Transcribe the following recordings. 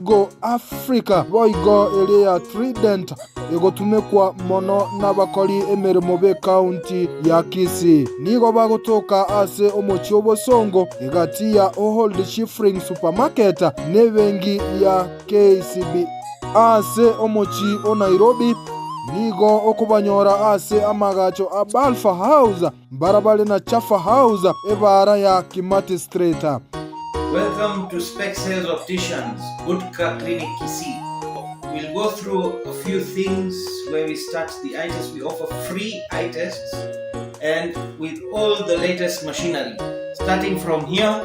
go Africa boigo elia Trident egotumekwa mono n'abakori emirimo be county ya Kisii nigo bagotoka ase omochi obosongo egati ya Old Shifring Supermarket nebengi ya KCB ase omochi o Nairobi nigo okubanyora ase amagacho a Balfa House barabale na Chafa House ebara ya Kimati Street. Welcome to Specsales Opticians, Budka Clinic Kisii. We'll go through a few things where we start the eye test. We offer free eye tests and with all the latest machinery. Starting from here,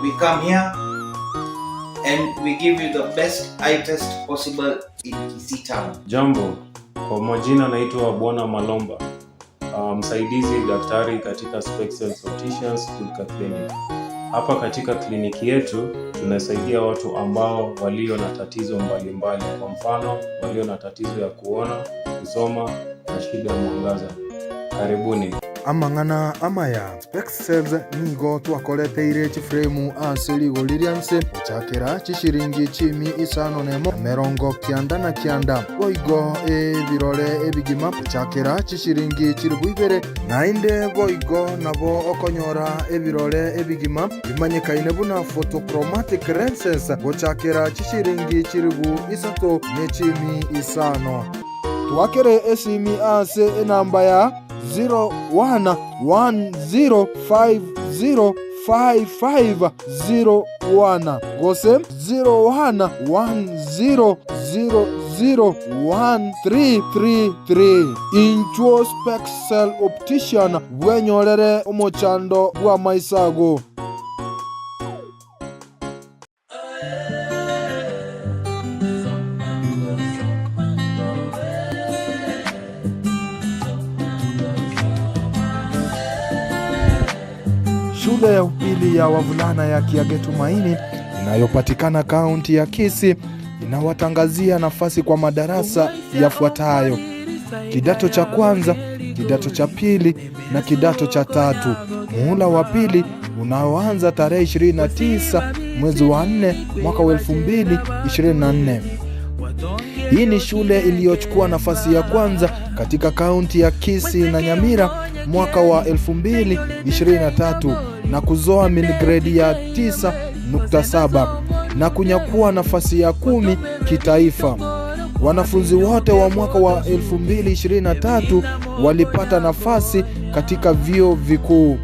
we come here and we give you the best eye test possible in Kisii town. Jambo, kwa majina naitwa Bwana Malomba, msaidizi daktari katika Specsales Opticians Budka Clinic. Hapa katika kliniki yetu tunasaidia watu ambao walio na tatizo mbalimbali, kwa mfano walio na tatizo ya kuona, kusoma na shida ya mwangaza. Karibuni. Amangana amaya Specsales nigo twakoleteire chifremu asiligo lilianse chakera chishiringi chimi isano nemo merongo kianda na kianda boigo ebirole ebigima chakera chishiringi chiribwibere nainde boigo nabo okonyora ebirole ebigima bimanyikaine buna photochromatic lenses gochakera chishiringi chiribu isato nechimi isano twakere esimi ase enamba ya 0110505501 gose 0110001333 incho Specsales Optician bwenyorere omochando bwa maisago. Shule ya upili ya wavulana ya Kiage Tumaini inayopatikana kaunti ya Kisii inawatangazia nafasi kwa madarasa yafuatayo: kidato cha kwanza, kidato cha pili na kidato cha tatu. Muhula wa pili unaoanza tarehe 29 mwezi wa 4 mwaka 2024. Hii ni shule iliyochukua nafasi ya kwanza katika kaunti ya Kisii na Nyamira mwaka wa 2023 na kuzoa miligredi ya 9.7 na kunyakua nafasi ya 10 kitaifa. Wanafunzi wote wa mwaka wa 2023 walipata nafasi katika vyuo vikuu.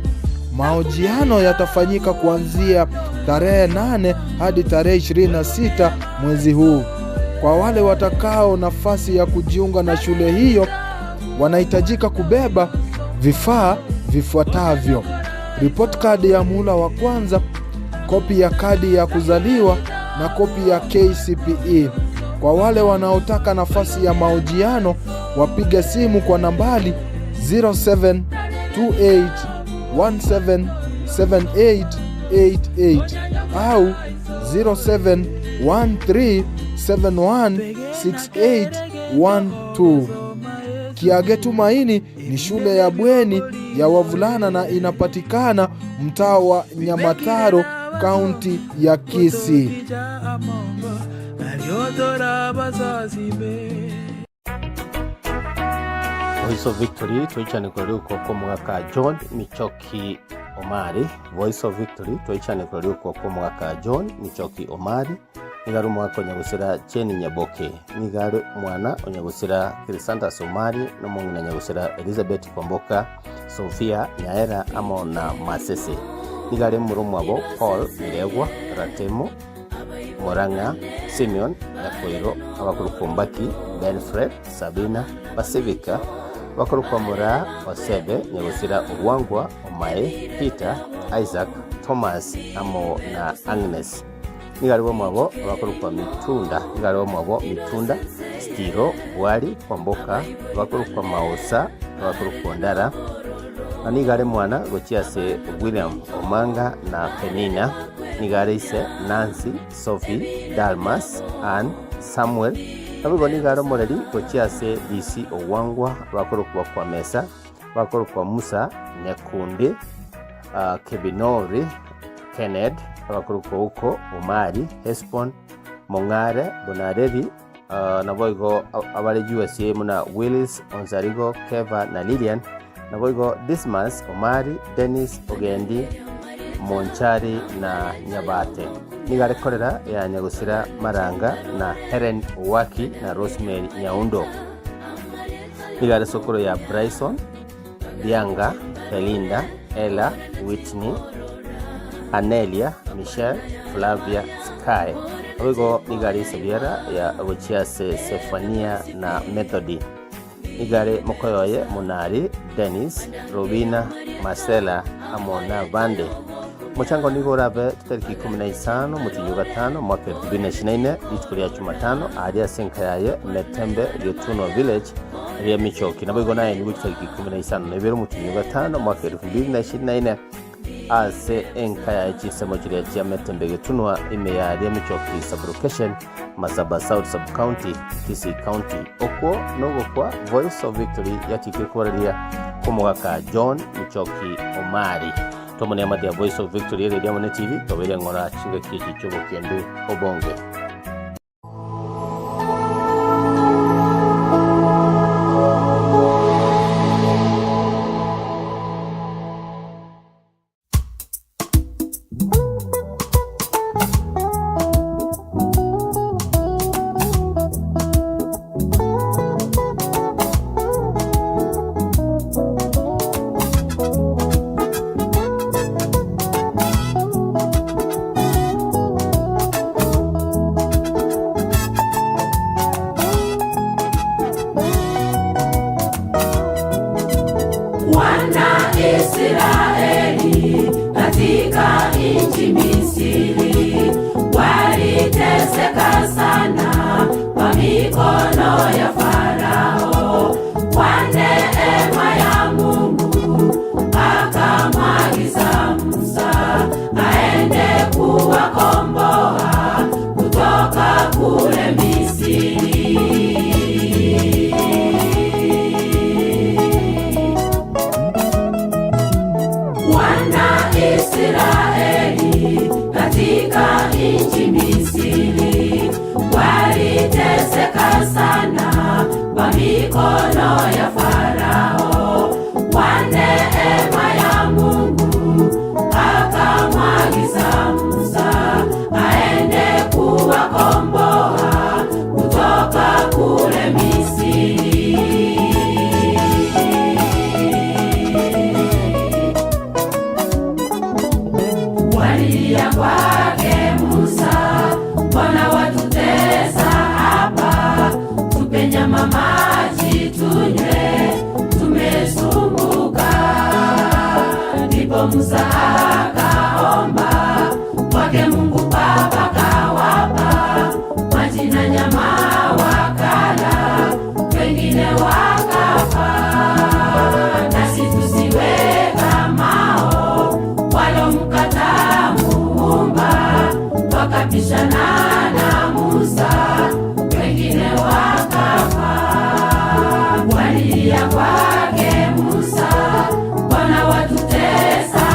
Mahojiano yatafanyika kuanzia tarehe 8 hadi tarehe 26 mwezi huu. Kwa wale watakao nafasi ya kujiunga na shule hiyo, wanahitajika kubeba vifaa vifuatavyo: report card ya muhula wa kwanza, kopi ya kadi ya kuzaliwa na kopi ya KCPE. Kwa wale wanaotaka nafasi ya mahojiano, wapige simu kwa nambari 0728177888 au 0713716812. Kiage Tumaini ni shule ya bweni ya wavulana na inapatikana mtaa wa Nyamataro, kaunti ya Kisii. Voice of Victory twichane kwa mwaka John Michoki Omari. Voice of Victory twichane kwa mwaka John Michoki Omari. Nigaru mwaka onyagusira Cheni Nyaboke. Nigaru mwana onyagusira Kirisanta Somari no mungina nyagusira Elizabeth Kwamboka, Sofia Nyaera amo na Masese. Nigare murumwabo Paul Miregwa Ratemo Moranga Simeon Yakoiro abakuru Kumbaki Benfred Sabina Pacifica bakuru kwa Mura Osebe nyagusira Uwangwa Omae Peter Isaac Thomas amo na Agnes. Nigaliwo mwabo abakuru kwa Mitunda, nigaliwo mwabo Mitunda Stiro Wali Kwamboka abakuru kwa Mausa abakuru kwa Ndara. Nigale mwana gochiase William Omanga na Penina. Nigale ise Nancy Sophie Dalmas and Samuel. Nabigo nigale moreli gochiase DC Owangwa abakuru kwa Mesa abakuru kwa Musa Nyakunde, Kebinori Kenneth abakuru kwa uko Omari Hespon Mongare Bonareri naboigo abari USA muna Willis Onzarigo Keva na Lilian naboigo Dismas Omari Dennis Ogendi Monchari na Nyabate nigare korera ya Nyagusira Maranga na Helen Waki na Rosemary Nyaundo nigare sokoro ya Bryson Bianga Belinda Ella Whitney Anelia Michelle Flavia Sky Oigo nigari Seviera ya Ochiase Sefania na Methody nigare Mokoyoye Munari Dennis Robina Marcela Amona Bande Mochango nigorabe tariki 15 mutinyu gatano mwaka 2024 litukuria Jumatano aria senkayaye Metembe Riotuno Village ria Michoki naboigo naye ni tariki 15 nebero mutinyu gatano mwaka 2024 ase enkaya chisemo chiria chia Metembe Riotuno ime ya ria Michoki sublocation Masaba South Sub County Kisii County okwo nogo kwa Voice of Victory yatike kwaria kumugaka John Michoki Omari Tomoni amadi ya Voice of Victory Radio Mone TV tobere ngora chinga kiki chobo kendu obonge Israeli katika nchi Misri waliteseka sana kwa mikono ya Farao. Kwa neema ya Mungu akamwagiza Musa aende kuwakomboa kutoka kule Misri. Israeli katika nchi Misri waliteseka sana kwa mikono ya Farao. Kwa neema ya Mungu akamwagiza Musa aende kuwakomboa kutoka kule Misri. Walia kwake Musa, Bwana watutesa hapa, tupe nyama maji tunywe, tumesumbuka. Ndipo Musa akaomba kwake Mungu Baba kawapa maji na nyama wakala, wengine wakafa. Nasi tusiwe kamao walomkataa Muumba, wakapishana na Musa, wengine wakafa. Walia kwake Musa, Bwana watutesa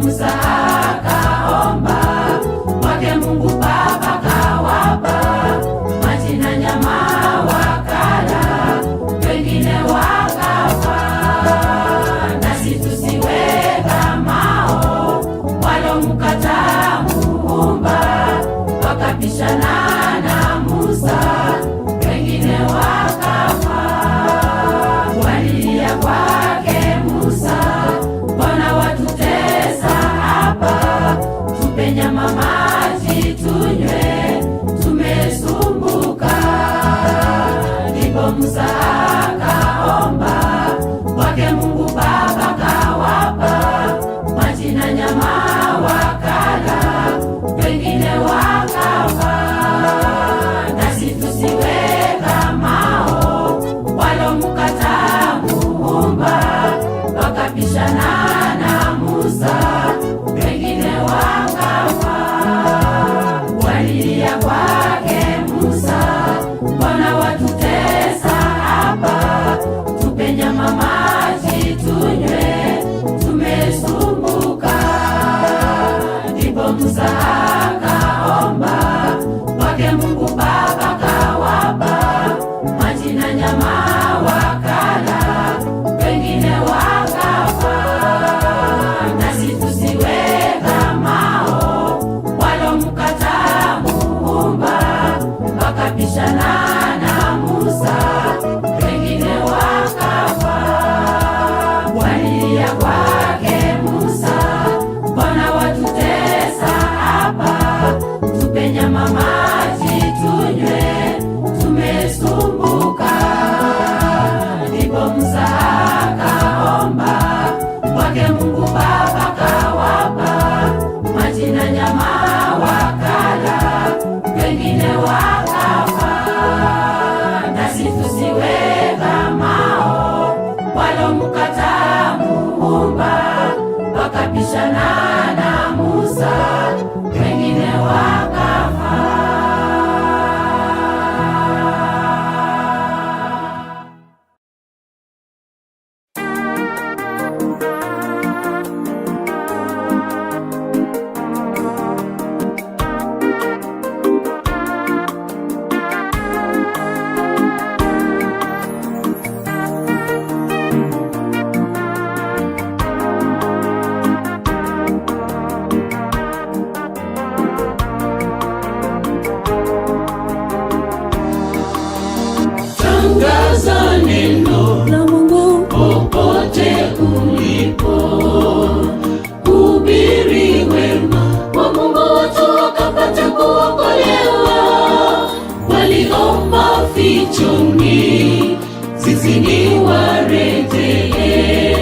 Musa akaomba kwake Mungu Baba kawapa maji na nyama wakala, wengine wakafa. Nasi tusiwe kamao walomkataa Muumba, wakapishana na Musa, wengine wakafa. Walilia kwake Musa, mbona watutesa hapa? Tupe nyama maji tunywe, tumesumbuka. Ndipo Musa akaomba kwake Mungu Baba kawapa maji na nyama wakala, wengine wakafa. Nasi tusiwe kamao walomkataa Muumba, wakapishana na Musa, wengine wakafa. Walilia kwake Musa, mbona watutesa hapa? Tupe nyama maji tunywe, tumesumbuka. Ndipo Musa akaomba kwake Mungu Baba kawapa maji na nyama wakala, wengine wakafa. Nasi tusiwe kamao walomkataa Muumba, wakapishana na Musa, wengine wakafa. Walilia kwake Musa, mbona watutesa hapa? Tupe nyama maji tunywe, tumesumbuka. Ndipo Musa akaomba kwake Mungu Baba kawapa maji na nyama wakala, wengine wakafa. Nasi tusiwe kamao walomkataa Muumba, wakapishana na Musa, wengine wakafa. Tangaza neno la Mungu popote ulipo, hubiri wema wa Mungu, watu wakapata kuokolewa. Waliomba fichoni, zizini warejee.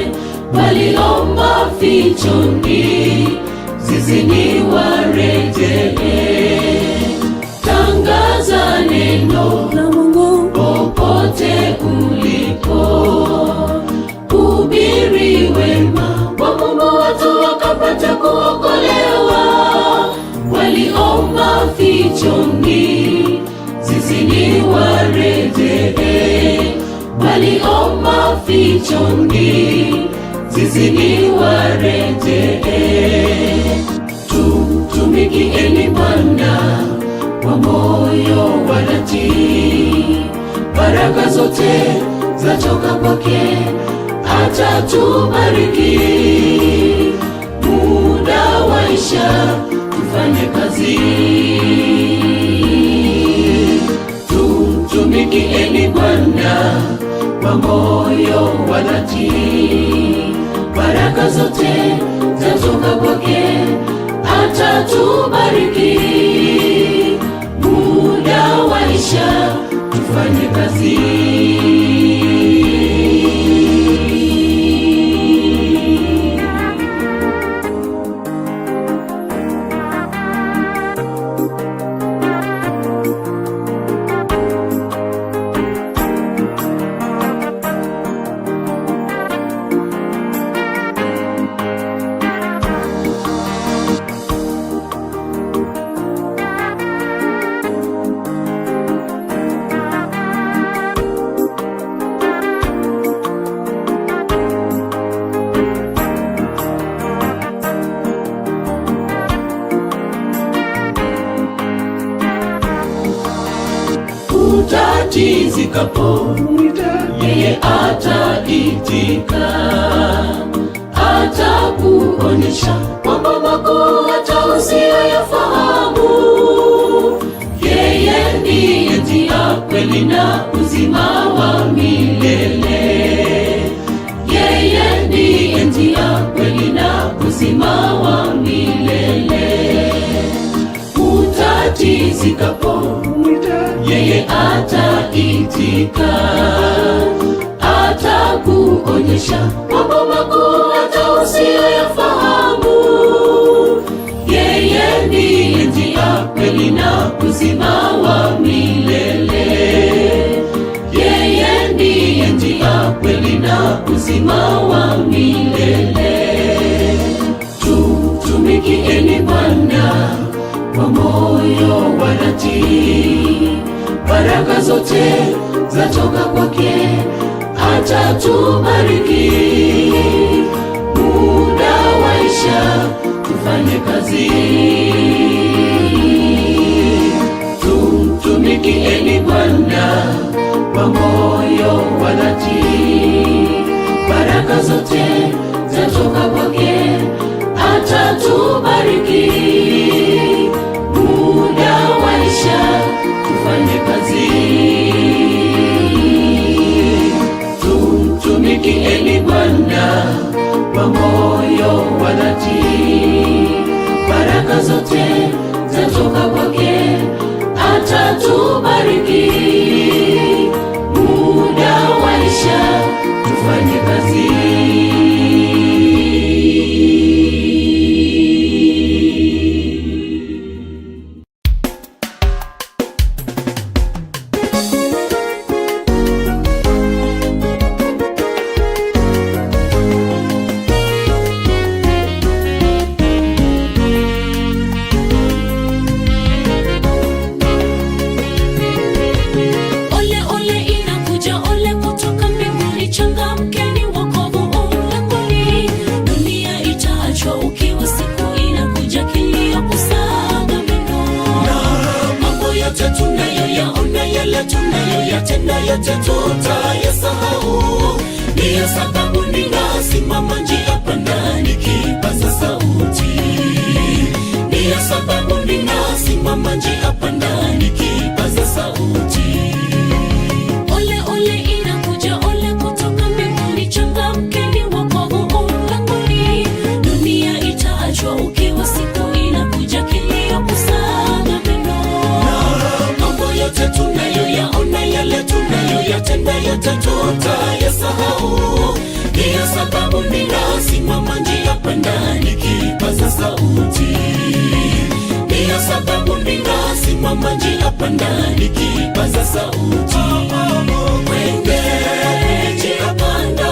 Waliomba fichoni, zizini warejee. Tangaza neno la Mungu popote ulipo, hubiri wema wa Mungu, watu wakapata kuokolewa. Waliomba fichoni, zizini warejee. Waliomba fichoni, zizini warejee. Tumikieni Bwana kwa moyo wa dhati, baraka zote zatoka kwake, atatubariki. Muda waisha, tufanye kazi. Tumikieni Bwana kwa moyo wa dhati, baraka zote zatoka kwake, atatubariki. Muda waisha, tufanye kazi. utatizikapo, yeye ataitika, atakuonyesha mambo makuu hata usiyoyafahamu. Yeye ndiye njia, kweli na uzima wa milele. Yeye ndiye njia, kweli na uzima wa milele. Utatizikapo, yeye ataitika, atakuonyesha mambo makuu hata usiyoyafahamu. Yeye ndiye njia, kweli na uzima wa milele. Yeye ndiye njia, kweli na uzima wa milele. Tutumikieni Bwana kwa moyo wa dhati, baraka zote zatoka kwake, atatubariki. Muda waisha, tufanye kazi. Tumtumikieni Bwana kwa moyo wa dhati, baraka zote zatoka kwake, atatubariki. Muda waisha, tufanye kazi. Tumtumikieni Bwana kwa moyo wa dhati, baraka zote zatoka kwake, atatubariki. Muda waisha, tufanye kazi. Tunayoyatenda yote tutayasahau. Ndiyo sababu ninasimama njia panda nikipaza sauti. Ndiyo sababu ninasimama njia panda nikipaza sauti. Ole ole inakuja, ole kutoka mbinguni, changamkeni wokovu ulangoni. Dunia itaachwa ukiwa, siku inakuja kilio kusaga meno. Mambo yote tunayoyaona, yale tunayoyatenda yote tutayasahau. Ndiyo sababu ninasimama njia panda nikipaza sauti. Ndiyo sababu ninasimama njia panda nikipaza sauti. Wende njia panda,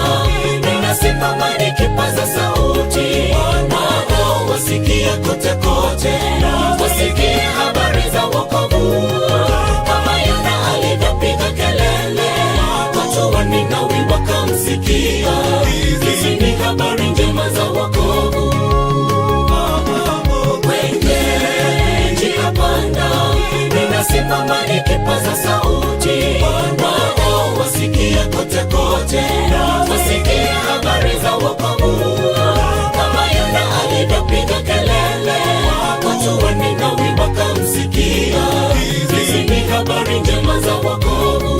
ninasimama nikipaza sauti. Nao wasikie kote kote, wasikie habari za wokovu. Kama Yona alivyopiga kelele, watu wa Ninawi wakamsikia. Hizi ni habari njema za wokovu. Wende njia panda, ninasimama nikipaza sauti. Nao wasikie kote kote, wasikie habari za wokovu. Kama Yona alivyopiga kelele, watu wa Ninawi wakamsikia. Hizi ni habari njema za wokovu.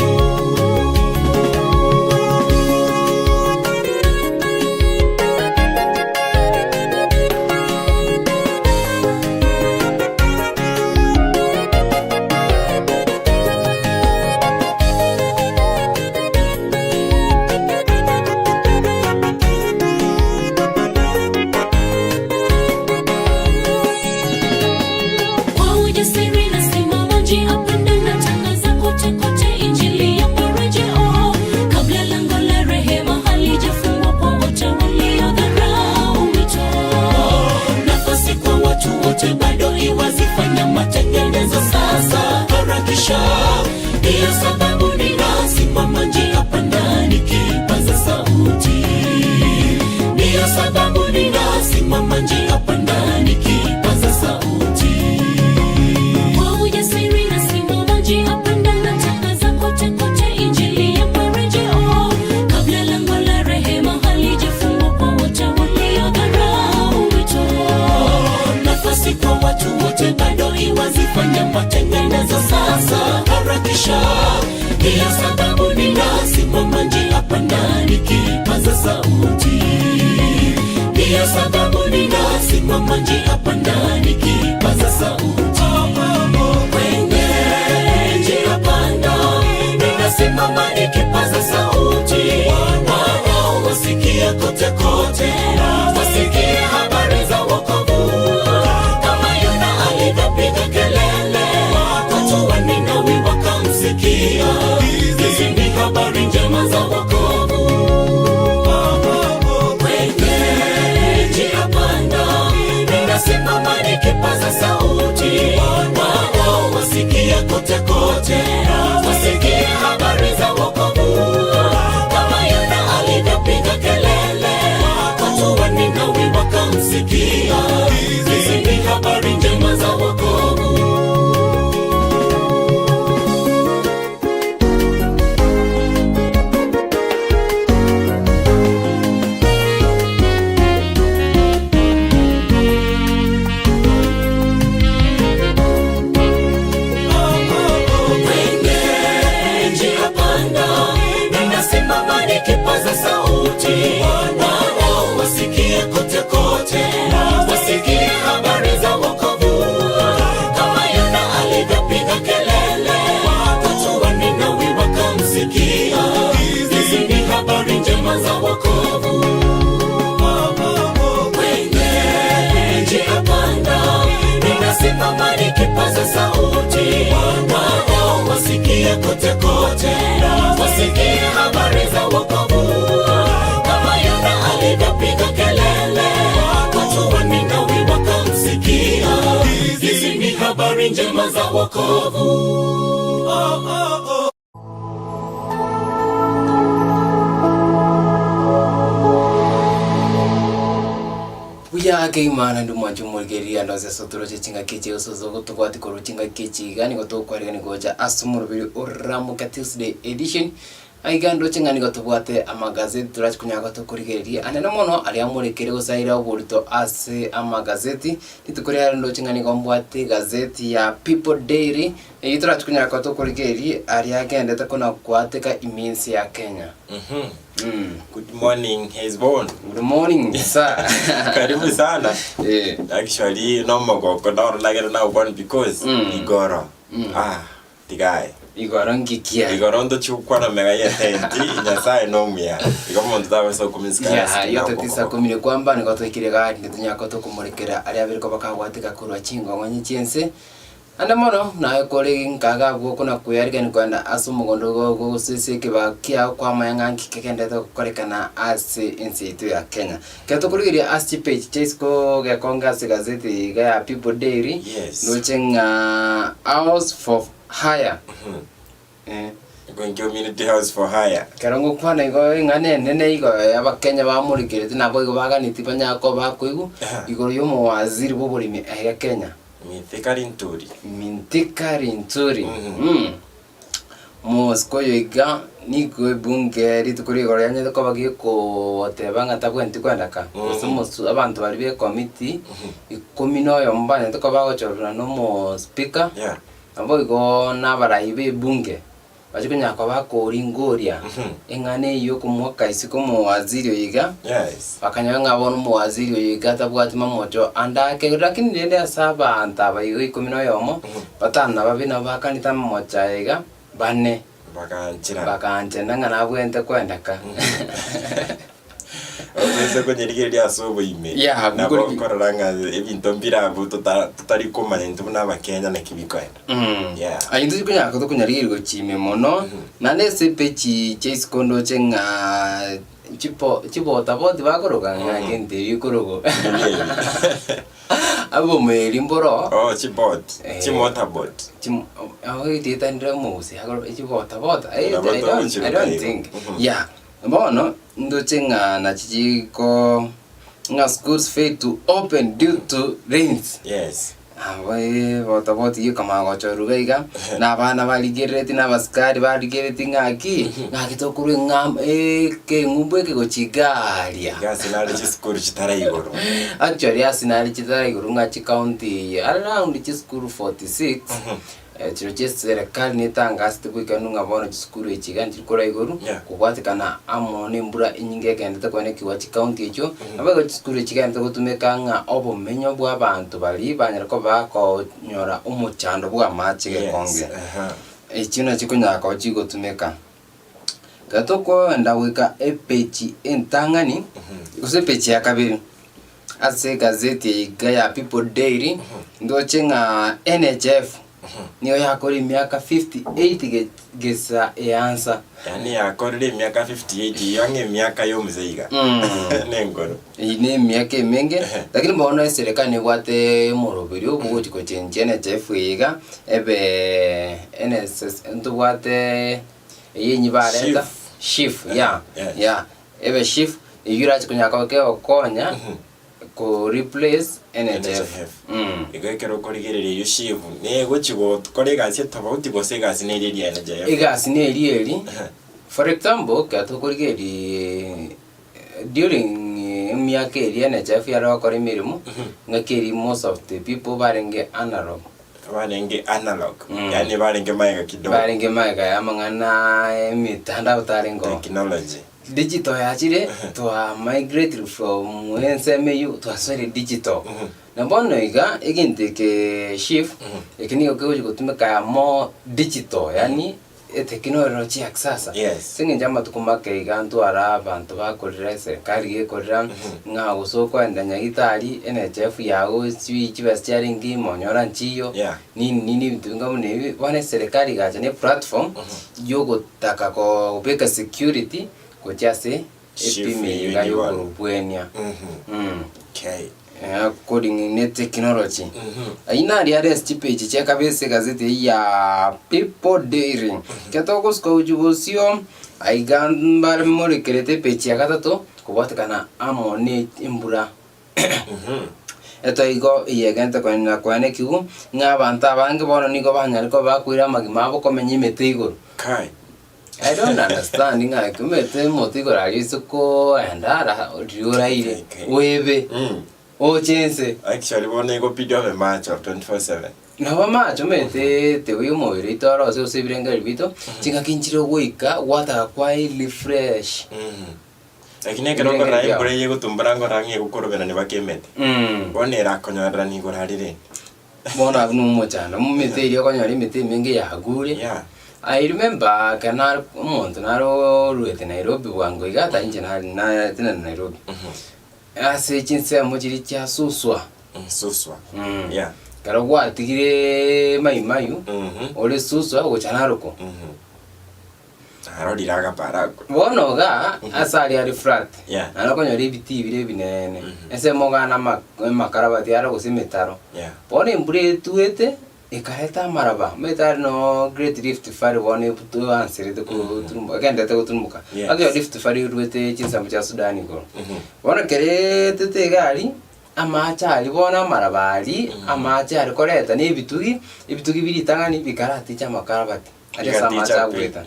Kwa ujasiri nasimama njia panda, natangaza kote kote injili ya marejeo. Kabla lango la rehema halijafungwa kwa wote waliodharau wito. Nafasi kwa watu wote bado iwazifanya matengenezo sasa, harakisha. Ndiyo sababu ninasimama njia panda nikipaza sauti. Ndiyo sababu ninasimama njia panda nikipaza sauti. Kwa ujasiri nasimama njia panda, natangaza kumsikia. Hizi ni habari njema za wokovu. Kwenye njia panda ninasimama nikipaza sauti, wao wasikie kote kote, wasikie habari za wokovu. Kama Yona alivyopiga kelele, watu wa Ninawi wakamsikia. Hizi ni habari njema za wokovu. Kipaza sauti, wao wasikie kote kote, wasikie habari za wokovu. Kama Yona alivyopiga kelele, watu wa Ninawi wakamsikia. Hizi ni habari njema za wokovu. Kwenye njia panda ninasimama nikipaza sauti, wao wasikie kote kote, wasikie habari za wokovu. Kama Yona alivyopiga kelele, watu wa Ninawi wakamsikia. Hizi ni habari njema za wokovu. Buya Imana ndu mwanju mulgeria ndoze sotoro chinga kichi usozo gutugwati ko chinga kichi gani gutugwari gani goja asumuru biri uramuka Tuesday edition aigando chinga ni gutugwate amagazeti turachikunya tukurigeria anene mono ali amurekere gusaira uburito ase amagazeti nitukuria ndo chinga ni gombwate gazeti ya People Daily turachikunya tukurigeria ali agende takona kwateka iminsi ya Kenya. Good morning, Hezbon. Good morning, sir. Karibu sana. Yeah. Actually, no more go down like it now one because Igoro. The guy. Igoro ngikia. Igoro ndo chukwa na mega ya tenti inyasaye no mia. Igoro ndo tawe so kuminska. Yeah, yote tisa kumire kwamba nigotwikire gari nitunyako tukumurekera ari abiri ko bakagwatika kurwa chingo ngwanyi chense. Anda mono na ekore nkaga bwo kuna kuyariga ni kwanda asumugondo go sisi kibakia kwa mayanga nkikende to korekana ase insitu ya Kenya. Kato kurigiria asti page chesko ga konga gazeti ga People Daily. Yes. Luchenga house for hire. Going community house for hire. Karongo kwana igo ngane nene igo abakenya bamurikire tinabo igo baganiti banyako bakuigu igoro yo mu waziri b'uburimi ya Kenya. Mintikari nturi. Moskoyo iga niko bunge ritukuri igoro yanye ko bagiye ko tebanga tabwenti kwandaka. Somo abantu bari be committee ikomino yo mbane to bagochorana no mo speaker. Yeah. Abo igo nabarayi be bunge. Bajikunya kwa bakori ngoria engane yo kumwaka isiko mu waziri oyiga. Yes. Bakanyanga bono mu waziri oyiga tabwati mamoto andake lakini nende asaba antaba yo ikomino yomo batana babina bakanita mamocha yiga bane bakanchira ngana bwente kwendaka. Ose konyerigeria asobo ime. Yeah, nabo kororanga ebintu mbirabu tutari kumanya ntubuna abakenya na kibikoenda. Yeah. Ayindu kunya ko kunyarigerwa chime mono na nese pechi cheskondo chenga chipo taboti bakoroga ngende yikorogo. Abo melimboro. Oh, chipot. Chimotabot. Awe tita ndremusi agoro chipotabot. I don't think. Yeah. Bono ndo chenga na chichiko nga schools failed to open due to rains. Yes. Awe botaboti kama gochoruga iga na bana baligereti na baskari baligereti ngaki ngakitokuru ngam ke ngumbwe ke gochigaria. Gasinali chiskuru chitaraigoro. Actually asinali chitaraigoro ngachi county around chiskuru 46. Chiro serikali nitangasta kuikanunga bono chiskuru echiganti kora iguru kugwatikana amone mbura inyinge kendete kwane kiwachi county echo abago chiskuru echiganti gutumeka nga obumenyo bwa abantu bali banyara ko bako nyora umuchando bwa machi gekonge echino chikunyaka chigotumeka gatoko ndawika epechi entangani use pechi ya kabiri ase gazeti ya People Daily ndo chenga NHF niyo yakora imyaka 58 gesa eansa yani yakorire imyaka 58 yange miaka yo mzeiga nengoro ine miaka menge lakini mbona serikali gwate morobiri obuguti ko chenjene chefuiga ebe NSS ntugwate yenyi bareta chief ya ebe chief yurachi kunyaka ke okonya ko replace NHF igekero korigerere yo chief ne gochigo koregasi tofauti gose gasi ne iri NHF igasi ne iri for example katokorigeri during miaka iri NHF yaro kori mirimo ngakeri most of the people barenge analog yani barenge maiga kidogo barenge maiga amangana mitandao tarengo technology digital yachire to migrate from NSMU to sorry digital na bono iga iginteke shift ikini okeje kutumika more digital yani technology ya kisasa singe njama tukumake igantu ara abantu bakorera serikali gekorera nga usoko endanya gitari NHF yago chiba steering monyora nchiyo nini bitunga munebi wane serikali gacha ne platform yogo taka ko beka security kochase epimi ngayo bwenya okay according ne technology aina ri arrest page cheka bese gazeti ya People Daily ketoko sko ujubosio aigambar mori kerete page ya gatatu kubatakana amone imbura eto igo yegente kwane kigu ng'abantu abange bono nigo banyariko bakwira magima abo komenye metigoro kai I don't understand nga kumete motigoro alisuko andara odiuraire webe oh chense actually one go video of a match of 24/7 na match mete te wi mo ri toro se se birenga ribito chinga kinchiro goika wata kwa refresh lakini kero ko rai bure yego tumbarango rangi gukorobera ne bakemete one ra konyara ni gorarire bona numo chana mumete iri konyari mete menge ya gure I remember kana umuntu naro ruete Nairobi wango igata inje na tena Nairobi ase chinse mujiri cha suswa karogwa tigire mayu ole suswa gochanaruko arodi raga parago bono ga asali ari flat anakonyori biti bire binene ese mogana makarabati ara gosimetaro bone mbure tuete ikareta maraba metar no Great Rift Valley bone putu ansirite ko turumba kende te kutumbuka agyo Rift Valley ruete chinsa mu Sudani go bona kere tete gari amacha ali bona marabali amacha ali koreta ne ibitugi biritangani bikarati cha makarabati ari samacha gweta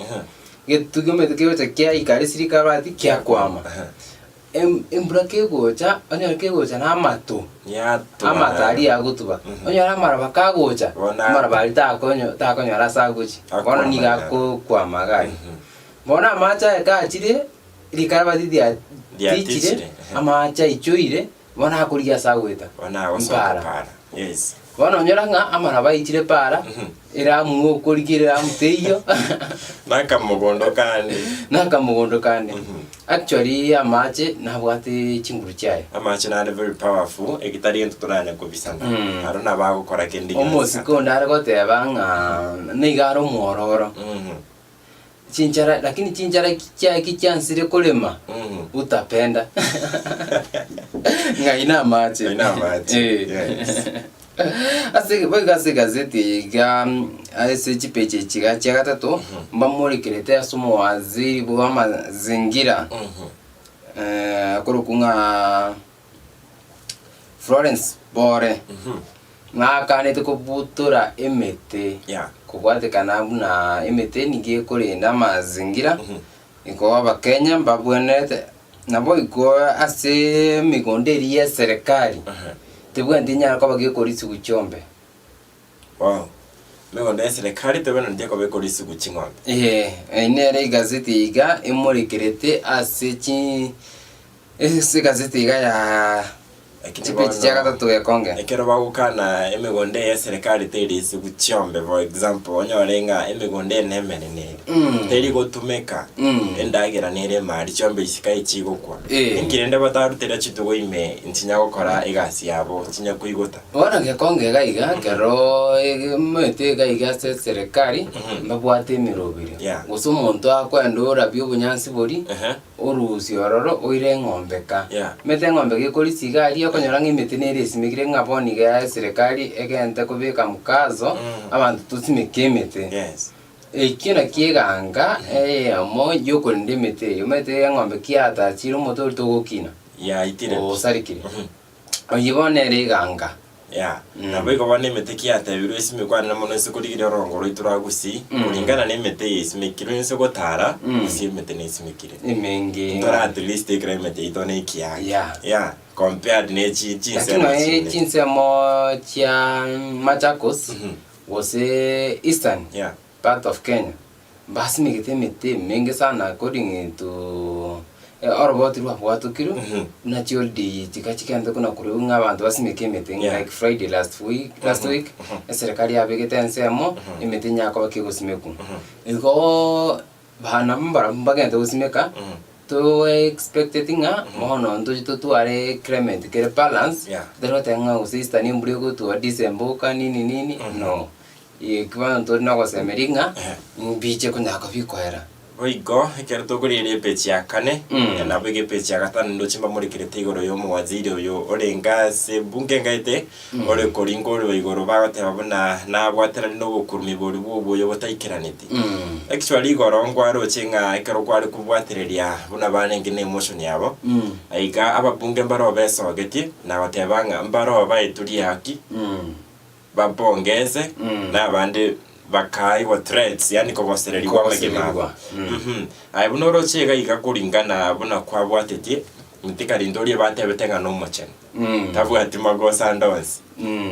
getugi meteke kya ikari sirikarati kya kwama embrake gocha anya ke gocha na mato amatari agutuba anya maraba ka gocha maraba ta konyo rasa gochi bona niga ko kwa magari bona macha ka chire rikaraba dia tichire amacha ichoire bona akuria sagweta bona osopara bona nyoranga amaraba ichire para era mu kurigirira muteyo nakamugondo kane actually amache nabwate chinguru chayo amache na very powerful ekitari entuturane kubisana arona bagukora kendi omosiko ndare goteba nigaro mororo chinchara lakini chinchara kichansire kulema utapenda ngaina amache asege bagase gazeti ga ASG page chiga gatatu mbamuri kirete asumo waziri bwa mazingira akurukunga Florence Bore nakane tukubutura emete kubwate kana buna emete nigiye kurinda mazingira iko abakenya mbabwenete nabo iko ase migonderi ya serikali tebwe ndinya ko bagiye korisi guchombe migondo ya serikali tebwe ndiye ko bekorisi guchingombe inere gazeti iga imuri kirete ase chi ese gazeti iga ya Chipechi cha gatatu gekonge. ekero bagukana emigonde ya serikali teri guchiombe for example onyorenga emigonde nemenene teri gotumeka endagira nere mari chiombe isikai chigokwa nkirende batarutera chitugo ime ntinya gukora igasi yabo tinya kuigota Ora gekonge gaiga kero mete gaiga serikali mabwate emirobire gusa omonto akwendora byo obunyansi bori orusi ororo oire ng'ombeka mete ng'ombe gekori sigari okonyora ng'imete nere esimekire ng'aboni ga serikali egente kubika mukazo abantu tusimeke emete ekina kieganga amo yokorinde emete omete ng'ombe kiatachire omoto ori togokina itire osarikire oyibonere eganga nabo igobana emete kiatebirwe esimekwana mono esekorigire orongoro ituragusi kuringana n'emete yesimekirwe nse gotara isi emete nesimekire emenge tora at least ekira emete itone ikiaga compared ne chinsemo chia Machakos was eastern part of Kenya basi megete emete menge sana according to oroboti rwa bwatukiru natural day tikachikende kuna kurunga abantu basimeke emete like Friday last week serikali yabegete nsemo emete nyako bakigosimeku iko bana mbagende gusimeka to expected nga mono ndo to are Clement kere balance dero tenga usista ni mburi go to December kanini no ikwa ndo na gosemeringa mbiche kunya kabikwera oigo ekero togorire pechi ya kane na bege pechi ya gatano ndo chimba muri kirete igoro yo muwaziri oyo orenga se bunge ngaite ore koringo ore igoro bagate babona na bwatera no gukurumi bori bubu yo botaikiraniti actually igoro ngwaro chinga ekero kwari kubwatereria buna banenge ne emotion yabo aiga ababunge mbaro besogeti na batebanga mbaro baituri haki babongeze na bande bakai wa threats yani ko bosereri kwa magema ai bunoro chega igakuringana buna kwa bwatete mutika rindori batebetenga no mochen tabu ati magosa ndonsi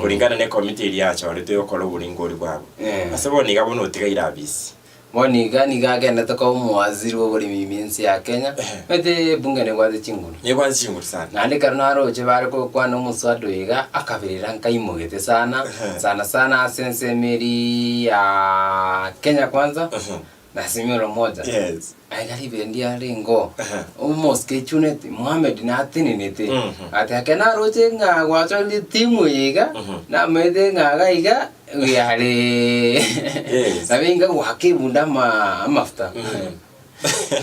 kuringana ne committee yacho rito yokoro buringori bwabo aseboni gabono utiga irabisi Moni gani gagenda tako muwaziri w'uburimi minsi ya Kenya mete bunge ne gwaze chinguru sana nandi karnaro je bare ko kwana muswado yiga akabirira nkaimugete sana sense meri ya Kenya kwanza na simiro moja aigali ndia ringo almost kechuneti Mohamed na atinete atakena roje nga gwacho ni timu yiga na mede nga gaiga yale sabinga wakibunda mafuta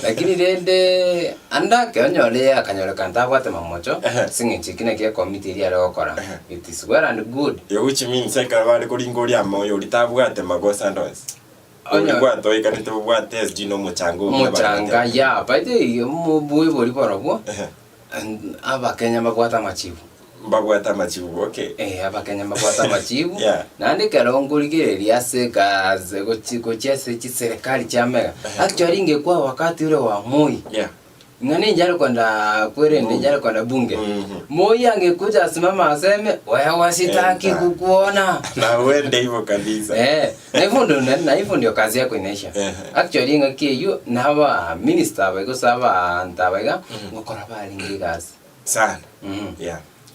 lakini rende anda kanyole akanyole kanta kwate mamocho singi chikine kia committee ya lokora it is well and good which means seka bari kuringori amoyo litabwate magosa ndonsi onya gwato ikanite bwate test no muchanga ya baide mubuwe bori borobwo aba Kenya magwata machibu abakenya magwata machibu nandi karongorigereria seka zego chese serikali chamega actually ingekuwa wakati ule wa Moi ngani njalo kwenda kwerende njalo kwenda bunge Moi angekuja asimama aseme wewe wasitaki kukuona na uende hivyo kabisa na hivyo ndio kazi yako inaisha actually ngakiyo na aba minister bego saba ntabega ngokora bali ngigazi sana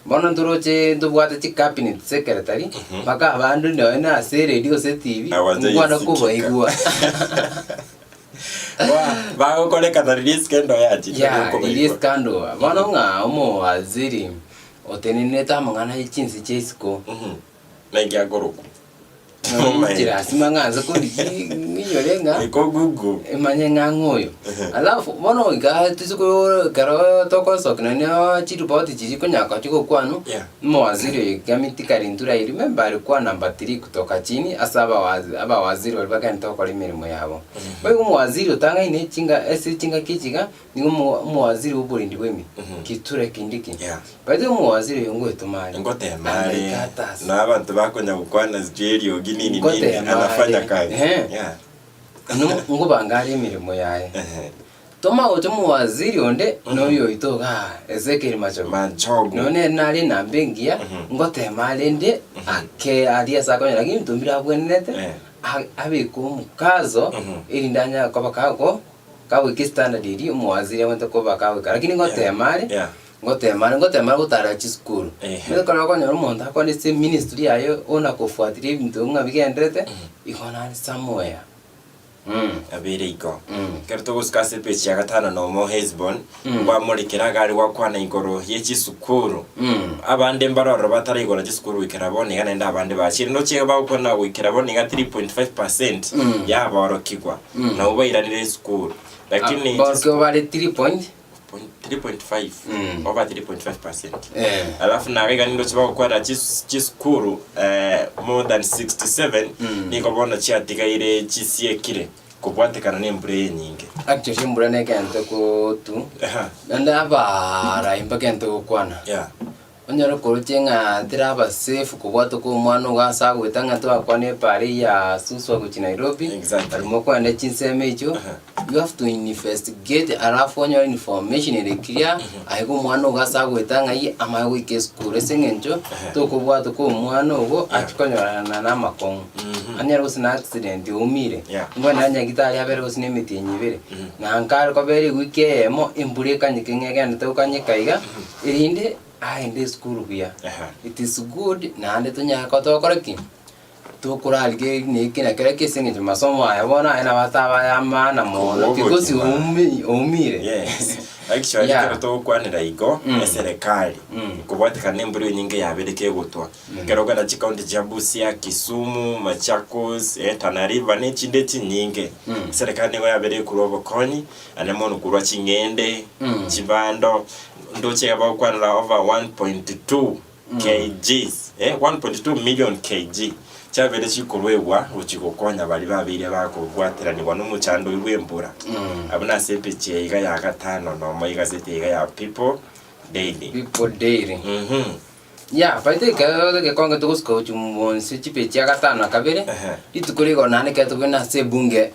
bono nturoche ndubwate chi cabinet secretary baka abandu ndoena ase radio se TV ngwana kubaigwa bagokore na risk ndo yachi risk ndo bono nga omo waziri oteneneta mangana ichinsi chesko na igagoroku Jira simanganza kuri ngiyorenga iko gugu emanye ngangoyo alafu bono iga tuzuko karo toko sokna ne chiripoti chiko nyaka chiko kwanu mwaziri gamiti karintura I remember alikuwa namba 3 kutoka chini asaba waziri walibaka ntoko limirimo yabo bwo mwaziri utanga ine chinga kichiga ni mwaziri w'uburindi wemi kiture kindiki bado mwaziri yongo etumari ngote mari na abantu bakonya gukwana zjerio nini anafanya kazi nguba ngari imirimo yaye toma oto muwaziri onde noyo itoga Ezekiel Machogo none nali nambengia ngote malende ake adia sakonya lakini tumbira bwenete abiko mukazo ili ndanya kwa bakako kawe ki standard iri muwaziri wente ko bakawe lakini ngote mali ngotema gutara chi school ne kana konyo monda kwa se ministry yayo ona kufuatilia bintu ngabigendete ikona somewhere abere iko kerto guskase page ya gatano no mo Hezbon kwa mulikira gari wakwana igoro yechi sukuru abande mbaroro batari igoro chi sukuru ikiraboni kana nda abande bachiri no chega bakona wikiraboni ga 3.5% ya baro kigwa na ubairanire sukuru lakini barko bari 3.5 over 3.5%. Alafu na rega ndo chiba kwa chi skuru more than 67 niko bona chiatika ile chisie kile kubwatekana n'embure nyingi. Actually mbura ne kente ko tu. Nanda bara imba kente ko kwana. Onyoro korutenga diraba safe kubwato ko mwana gasa gwetanga to akwane pari ya suswa ku Nairobi. Exactly. Moko ande chinseme icho. You have to investigate alafu onyo information ile clear aiko mwana gasa gwetanga yi amayo wike skure sengencho to kubwato ko mwana ogo atikonyora na makongo. Anyaro usina accident umire. Ngwana nya gitari abere usine mitinyibere. Na ankar ko beri wike emo imbure kanyikenge ande to kanyikaiga irinde in this school here. It is good na ande to nyaka to koreki to kuralge ni kina kere kesingi to masomo ayabona ina wataba ya mana mono because umire. Yes. Actually to kwanira igo serikali kubwatika nembure nyingi yabeleke gutwa keroga na county Jabusia Kisumu Machakos Tana River ne chindeti nyingi serikali ngo yabeleke kurobo koni anemono kurwa chingende chibando ndoche abakwanira over 1.2 kgs 1.2 million kg chabere chikolwewa uchikokonya bali babire bakubwateranirwa n'umucando w'embura abuna sepeche iga ya gatano no moiga sete iga ya people daily ya paite ke konga tukusko chumonse chipeche ya gatano akabere itukuriko nane ke tubena se bunge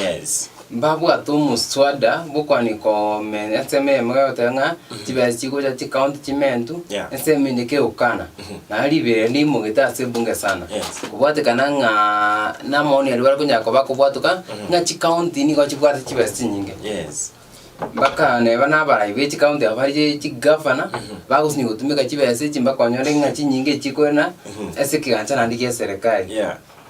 yes mbabu atumu swada bukwani ko seme mwayotenga tibasi kuja ti county chimentu seme ndike ukana na libere ni mugita se bunge sana kubwate kananga na moni alwala kunya ko bakubwatuka nga chi county ni ko chibwate chibasi nyinge baka ne bana bara ibe chi county abari chi governor bagusinyi gutumika chibasi chimbakonyore nga chi nyinge chikwena esekigancha nandike serikali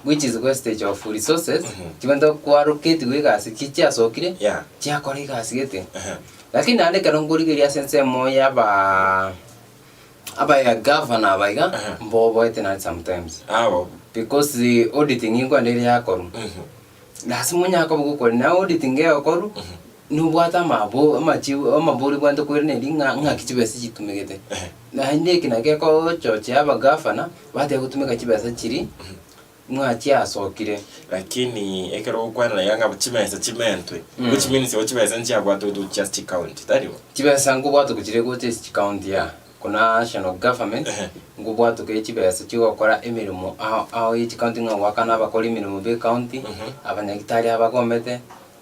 which is wastage of resources kibando kwaruketi wegasi kicha sokire cha kore gasi gete lakini ande karongorigeria sense moya aba ya governor baiga mbobo etena sometimes because the auditing ingo ndiri yakoru lasimunya ko gukora na auditing yakoru nubwata mabo amaburi bwando kwerne linga ngakitibese kitumegete na ndeke nake ko choche aba governor bate gutumeka kibese kiri mwachi asokire lakini ekero kwana yanga chimesa chimentwe which means yo chimesa nchagwa to just county tariwo chibesa ngubwato kuchire ko test county ya kuna national government ngubwato ke chibesa chigokora emirimo aho each county ngwakana bakora emirimo be county abanyagitari abagomete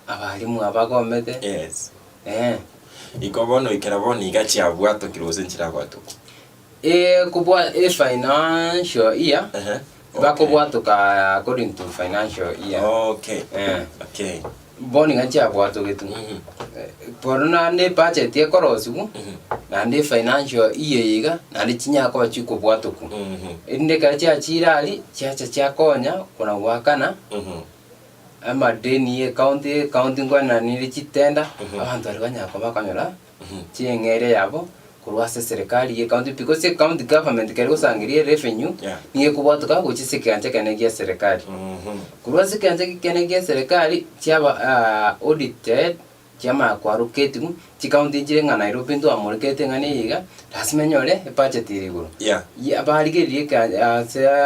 abarimu abagomete yes ikobono ikeraboni igachi abwato kiroze nchiragwato kubwa financial year bakobwatuka according to financial year. Okay. Boni ngacha bwatu gitu. Porona ne budget ye korosibu. Na ne financial year yiga na ne chinya ko chiko bwatuku. Inde kacha chirali cha konya kuna wakana. Ama deni ye county ngwana ni chitenda abantu ari banyako bakanyora. Chiengere yabo kurwase serikali ye county because the county government kero sangirie revenue niye kubwatuka kuchise kanje kanegia serikali kurwase kanje kanegia serikali cyaba audited cyama kwaruketi ci county jire nga Nairobi ndo amurikete ngane yiga rasmenyore budget iriguru ya barigiriye ka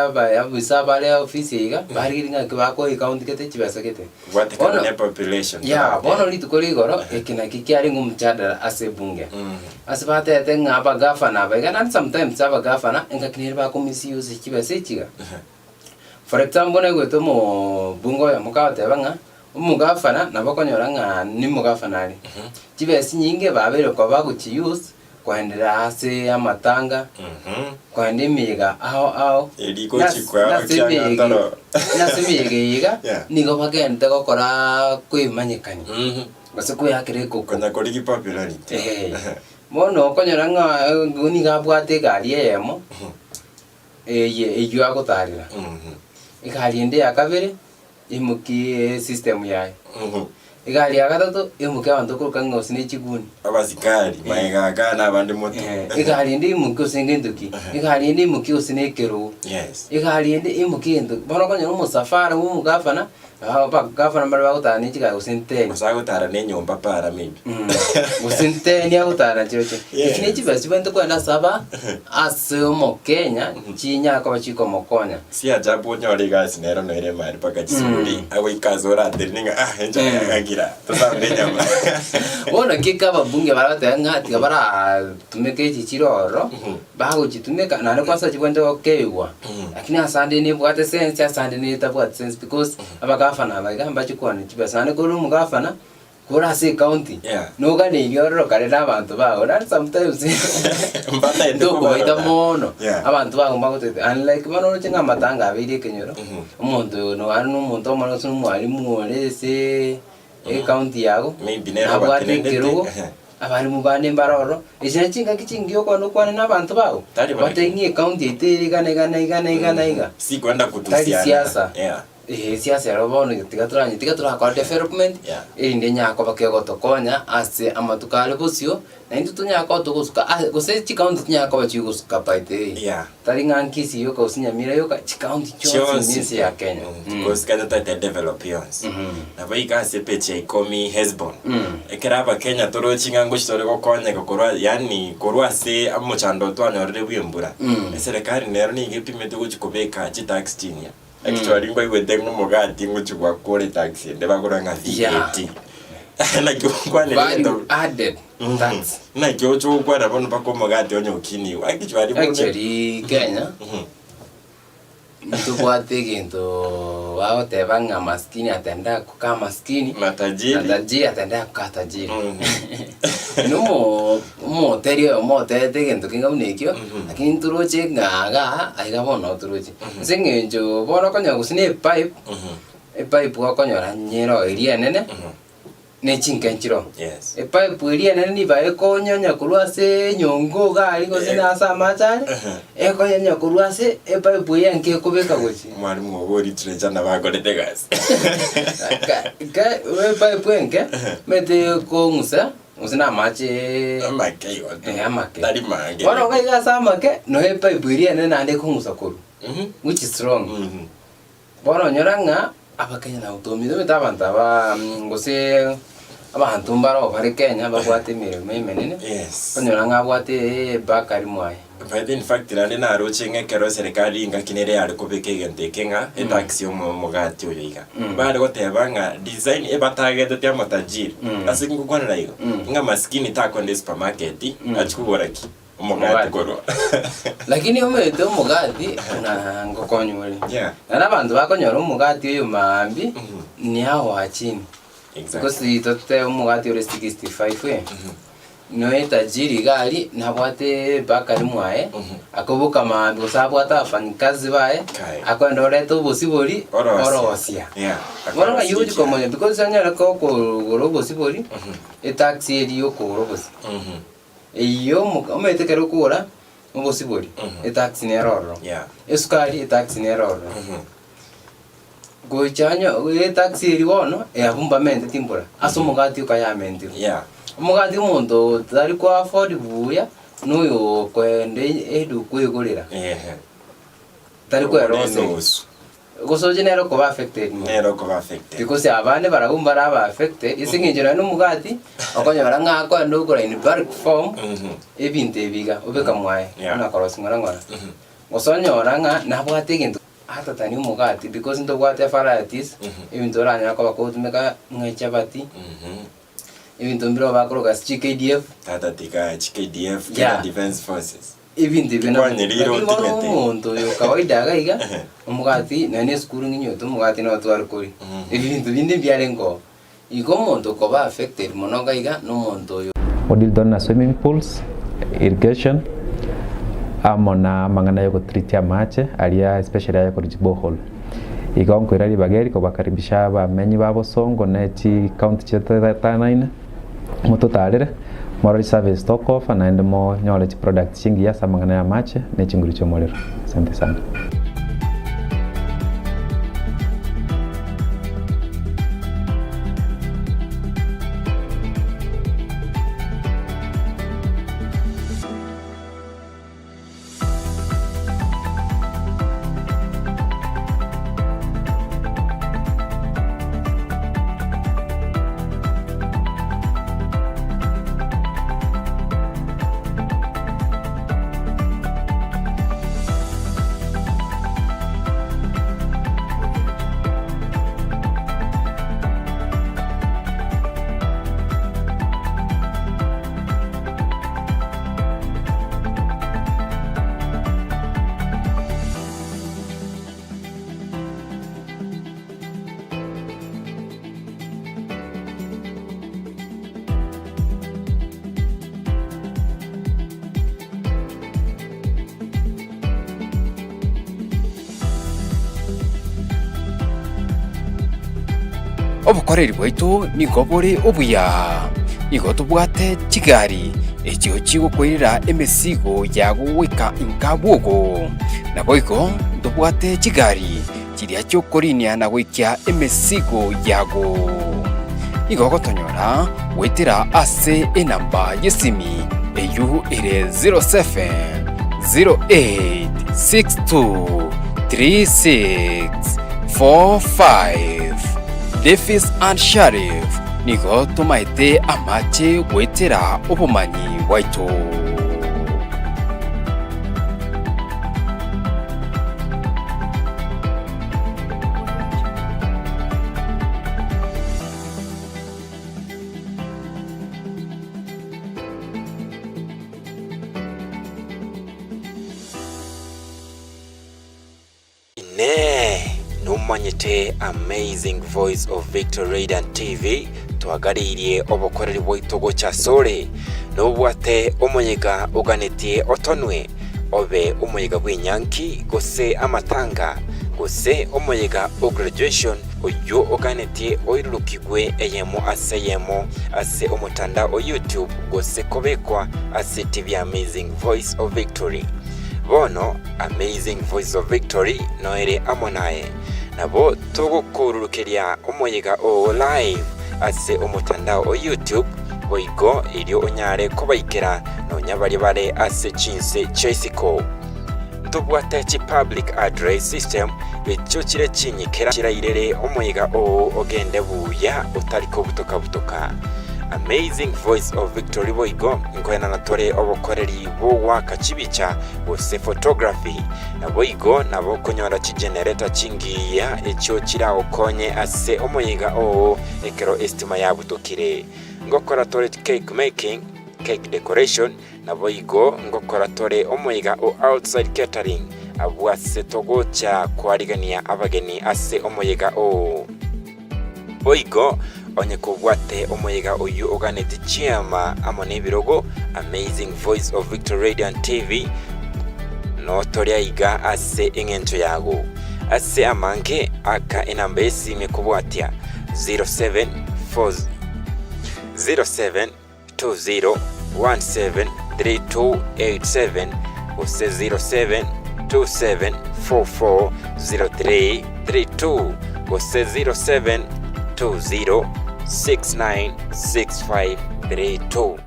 aba yabisa bale office yiga barigiringa kibako county kete kibasa kete what kind of population bono litukori goro ekina kikyari ngumchada asebunge asibate tenga aba governor ba sometimes aba governor engakinira ba komisiyo zikibase kiga for example ne gweto mo bungo ya mukawate banga umugafana nabakonyora nga ni mugafanari kibesi nyinge babere ko baguchi use kwendera hase amatanga kwende miga aho eriko chikwa kyangandaro nasimiga yiga nigo bagende gukora kwimanyikani base ko yakire ko kana kuri popularity mono okonyora ng'uni gabwate egari eyemo eywo agotarera egari ende ya kabere imuki system yayo egari ya gatatu imuki abantu kuruka ng'osi n'ekiguni abasikari maegaga n'abandi moto egari ende imuki osenge entoki egari ende imuki osi n'ekero egari ende imuki entoki bono okonyora omusafari w'omugavana gavana mbari bagotara n'ekigari gose nteni osagotara n'enyomba para maybe gose nteni agotara chiroche eki n'ekibasi bento kwenda saba ase omokenya chinyaka chikomokonya si ajabu onyora egasi nero noire mari paka chisuri agoikaza orateri ninga enchagagira tosambe enyama bono kika ababunge barabatega ng'atiga baratumeka echi chiroro bagochitumeka naende kwanza chibwente gokeigwa lakini asande nibwate sense asande nitabwate sense because abagafana bagamba chikwane chibesa naende kuri omugafana kuri ase ecounty noganeirio ororo kare n'abantu bago naende sometimes ntokobaita mono abantu bagomba gotete unlike bono oroche ng'a amatanga abeire ekenyoro omonto oyo nogare n'omonto omone gose n'omwarimu ore ase ecounty yago nabwate ekerogo abarimu bane mbaroro ese chingaki chingi okono kwane n'abantu bago bateng'ie ecounty etere igana si kwenda tari kutusiana siasa siasa ero bono tiga turakora development erinde nyako bakegotokonya ase amatuka ale bosio na into tunyako tugusuka gose chikaunti nyako bachigusuka paite tari ng'ankisi yoka usinyamira yoka chikaunti chonsi nisi ya Kenya because kana tate develop yons na baika se peche ikomi Hesbon ekeraba Kenya toro chingango chitore gokonya gokorwa yani korwa se amochando twanyorere bwembura serikali nero ni gipimete guchikobeka chi tax tinia actually ngwa igwete ng'omogati ng'ochigwa kore taxi ende bagora ng'a VAT nakio kwane value added tax nakio chokwana bono bakomogati onyokiniwa actually Kenya ntubwate gento bagoteba ng'a maskini atenda kuka maskini matajiri atenda kuka tajiri omoteri oyo omotete gento king'auna ekio lakini turoche ng'aga aiga bono turoche ase eng'encho bono okonyora gose na epipe gokonyora nyero eria enene na echinkenchiro epipe eria enene niba ekonyonya korwa ase enyongo gari gose na ase amachare ekonyonya korwa ase epipe eya enke ekobeka gochi mwarimu obo literature na bagorete gasi epipe enke mete kong'usa gose na amache amake tari mange bono gaiga ase amake no epipe eria enene naende ekong'usa koru which is strong bono onyora ng'a abakenya na utomire beta abantu aba gose abantu mbaro bari Kenya babwate emirimo emenene konyora ng'abwate Bakari Mwae but in fact nande naroche ng'ekero serikali ng'akinere yare kobeka egento eke ng'a etaxi omogati oyo iga bare goteba ng'a design ebatagete amatajiri ase ngokwanera igo ng'a maskini takonde supermarket achikugora ki omogati korwa lakini omete omogati na ngokonyore na abantu bakonyora omogati oyo mambi ni aho achini because tote omogati ore 65 no etajiri gari nabwate Bakari Mwae akobuka mambi gosabwata abafanyikazi bae akwenda oreta obosibori orosia bono ng'ayuji komonya because anyara ko kogora obosibori etaxi eriyo kogora obosi iyo omete kero kugora obosibori etaxi neroro esukari etaxi neroro goichanyo etaxi eri bono eabumbamente timbura ase omogati okayamentir omogati omonto tari kwa afford buya noyo kwende eduku egorera tari kwerose gosoje nero koba affected because abane baragumba raba affected ising'encho nano omogati okonyora ng'akwenda okora in bulk form ebinto ebiga obeka Mwae nakorosi ng'ora gosonyora ng'a nabwate egento hata tani omogati because ntobwate varieties ebinto oranyara koba kotumeka ng'echabati ebinto mbiro bakoroga CKDF Kenya Defense Forces ebinto ebyo omonto oyo kawaida agaiga omogati nane esukuru ng'inyoto omogati notware kori ebinto binde mbiare nko igo omonto koba affected mono gaiga n'omonto oyo odildona swimming pools irrigation amona mang'ana yo gotreat amache aria especially ayo kuri borehole iga onkoirari bageri ko bakaribisha bamenyi babo songo neti county chetanaina mutotarire moral service stock off and more knowledge product chingi ya samangana ya mache ne chinguri chomolero. Asante sana. obukoreri bwaitu nigo buri obuya igo tubwate chigari ekyo chigukwerera emesigo yagwika inkabwogo nabo igo tubwate chigari kiria kyokorinia na gwikia emesigo yago igo gotonyora wetira ase enamba yesimi eyu ire 07 08 62 36 45 Davis and Sharif nigo tumaite amache gwetera obumanyi bwaitu. Numanyite Amazing Voice of Victory Radiant TV twagaririe obukoreri bwaitu gocha sore nobwate omuyiga uganetie otonwe obe omuyiga bw'inyanki gose amatanga gose omuyiga o graduation oyo uganetie oirukigwe eyemo ase omutanda o YouTube gose kobekwa ase TV Amazing Voice of Victory. Bono Amazing Voice of Victory noere amonaye nabo tugukururukiria omuyiga o live ase omutandao o YouTube boigo irio onyare kubaikira no nyabari bare ase chinse chaisiko tubwate chi public address system bicho kire chinyikira kirayirere omuyiga o ogende buya utariko butoka Amazing Voice of Victory boigo inkwena natore obukoreri bo waka chibicha bose photography na boigo nabo kunyora chi generator chingiya echo kira okonye ase omuyiga o ekero estima ya butokire ngokora tore cake making cake decoration na boigo ngokora tore omuyiga o outside catering abwase togocha kwarigania abageni ase omuyiga o boigo onye kubwate omuyiga oyu oganete chiama amone birogo Amazing Voice of Victory Radiant TV no toria iga ase ingento yago ase amanke aka enambesi mekubwatia 0720173287 ose 0727440332 ose 0720696532.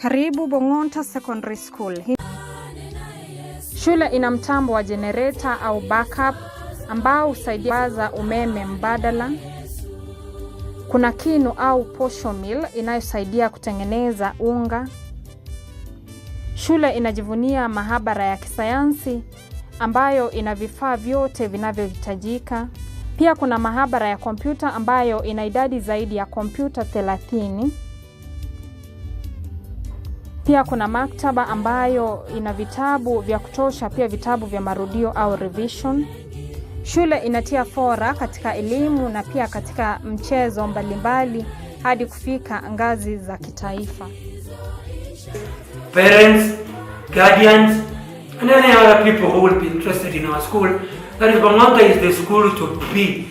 Karibu Bong'onta Secondary School. Shule ina mtambo wa generator au backup ambao husaidia za umeme mbadala. Kuna kinu au posho mill inayosaidia kutengeneza unga. Shule inajivunia mahabara ya kisayansi ambayo ina vifaa vyote vinavyohitajika. Pia kuna mahabara ya kompyuta ambayo ina idadi zaidi ya kompyuta 30. Pia kuna maktaba ambayo ina vitabu vya kutosha, pia vitabu vya marudio au revision. Shule inatia fora katika elimu na pia katika mchezo mbalimbali hadi kufika ngazi za kitaifa. parents, guardians, and any other people who will be interested in our school. That is, Banganta is the school to be,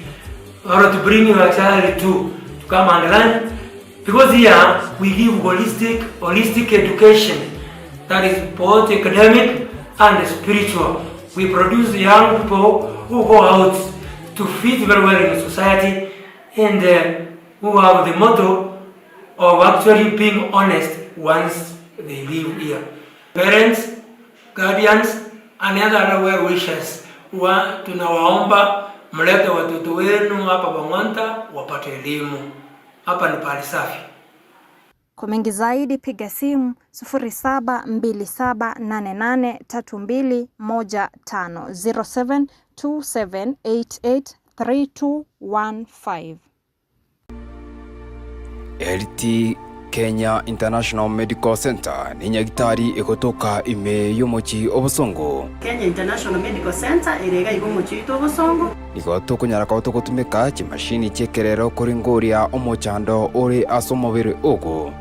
or to bring your child to come and learn. Because here we give holistic education that is both academic and spiritual. We produce young people who go out to fit very well in society and who have the motto of actually being honest once they live here. Parents, guardians, and other well wishers, tunawaomba mlete watoto wenu hapa Bang'wanta wapate elimu. Hapa ni pahali safi. Kwa mengi zaidi piga simu 0727883215 0727883215. LT Kenya International Medical Center ni nyagitari ikotoka ime yomochi obosongo. Kenya International Medical Center irega igomochi obosongo. Igoto kunyaraka otogotumika chimashini chekerero koringoria omochando ore asomobere ogo.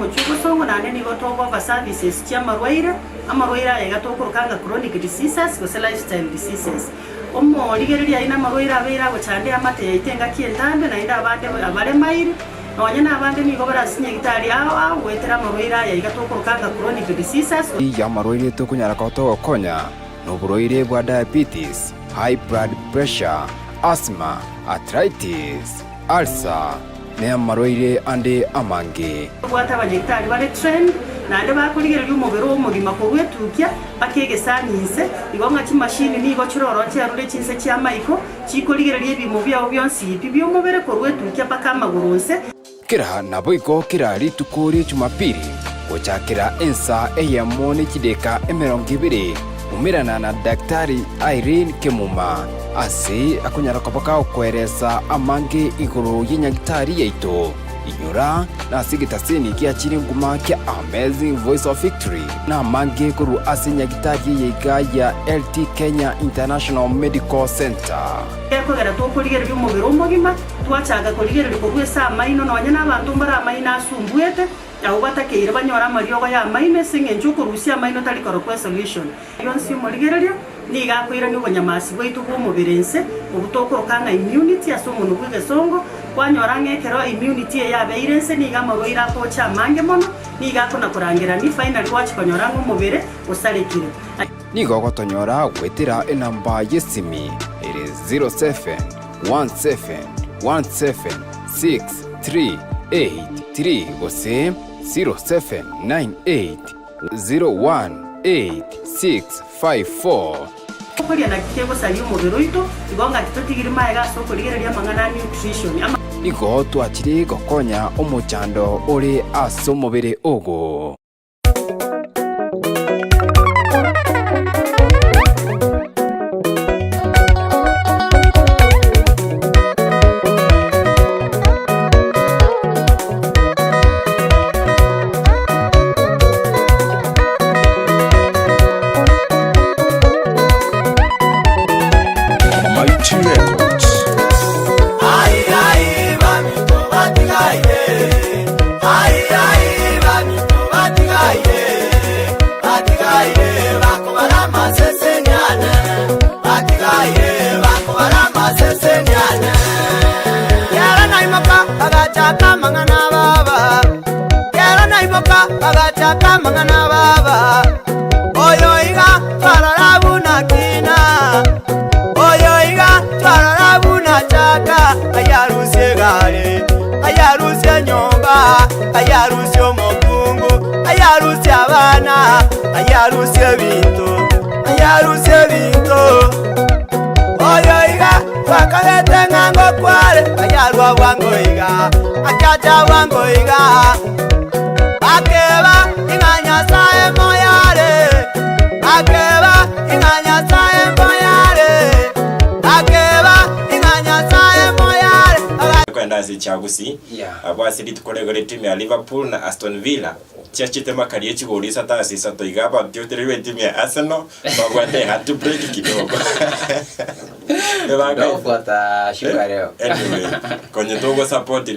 Muchugosongo nane ni gotogo va services chia marwaira ya gatokorokanga chronic diseases go lifestyle diseases omo ligereria ina marwaira abera gochande amate itenga kientambe na ida abande abare mairi nonya na abande ni gobara sinye gitari aho wetera marwaira ya gatokorokanga chronic diseases ya marwaira to kunyaraka otogokonya no burwaire bwa diabetes, high blood pressure, asthma, arthritis, ulcer ne marwaire ande amange gwata abanyegitari bare trend nande bakurigereria umubiri w'umugima ko wetukia bakegesanyise igonga kimashini nigo kiroro cyarure kinse cya maiko kikorigereria ibimo byabo byonsi ibyo umubiri ko wetukia bakamagurunse kira naboiko kira ritukuri Jumapili gochakira ensa eyamone kideka 20 umirana na Daktari Irene Kimuma ase akunyaraka baka kweresa amange iguru y'inyagitari yaito inyura na sigitasini kia chiringuma kia Amazing Voice of Victory na amange guru ase nyagitari yiga ya LT Kenya International Medical Center ekogera tokurigereria umubiri w'umugima twachaga kurigereria kugwesa maino nonya n'abantu mbara maina asumbuete aho batakeire banyora mariyo ya maine singe njuko rusia maino tali korokwe solution yonsi murigereria ni gakwira ni bonyamasi bwitu bw'umubirense ubutokorokanga immunity asomuntu bw'gesongo kwanyora ngekero immunity ya beirense ni gamarwira ko cha mange mono ni gakona kurangira ni final watch konyora ng'umubire usarekire ni gogotonyora gwetira enamba yesimi ere 0717176383 gose 0798018654 kuria na kitego sali umubiri witu igonga kitotigiri maega so kurigereria mangana nutrition igo twachiri gokonya omochando ore asomobere ogo ayarusi omukungu ayarusi abana ayarusi ebintu oyoiga twakalete ng'ango kware ayarwa bwangoiga akaja bwangoiga akeba ing'anya sae moyare akeba ing'anya sae moyare Chelsea abo city tukoregore timu ya Liverpool na Aston Villa chiachite makarie chigorisa ta sisa to igaba tiotere timu ya Arsenal bagwate hatu break kidogo ndio fuata shukareo anyway kwenye togo support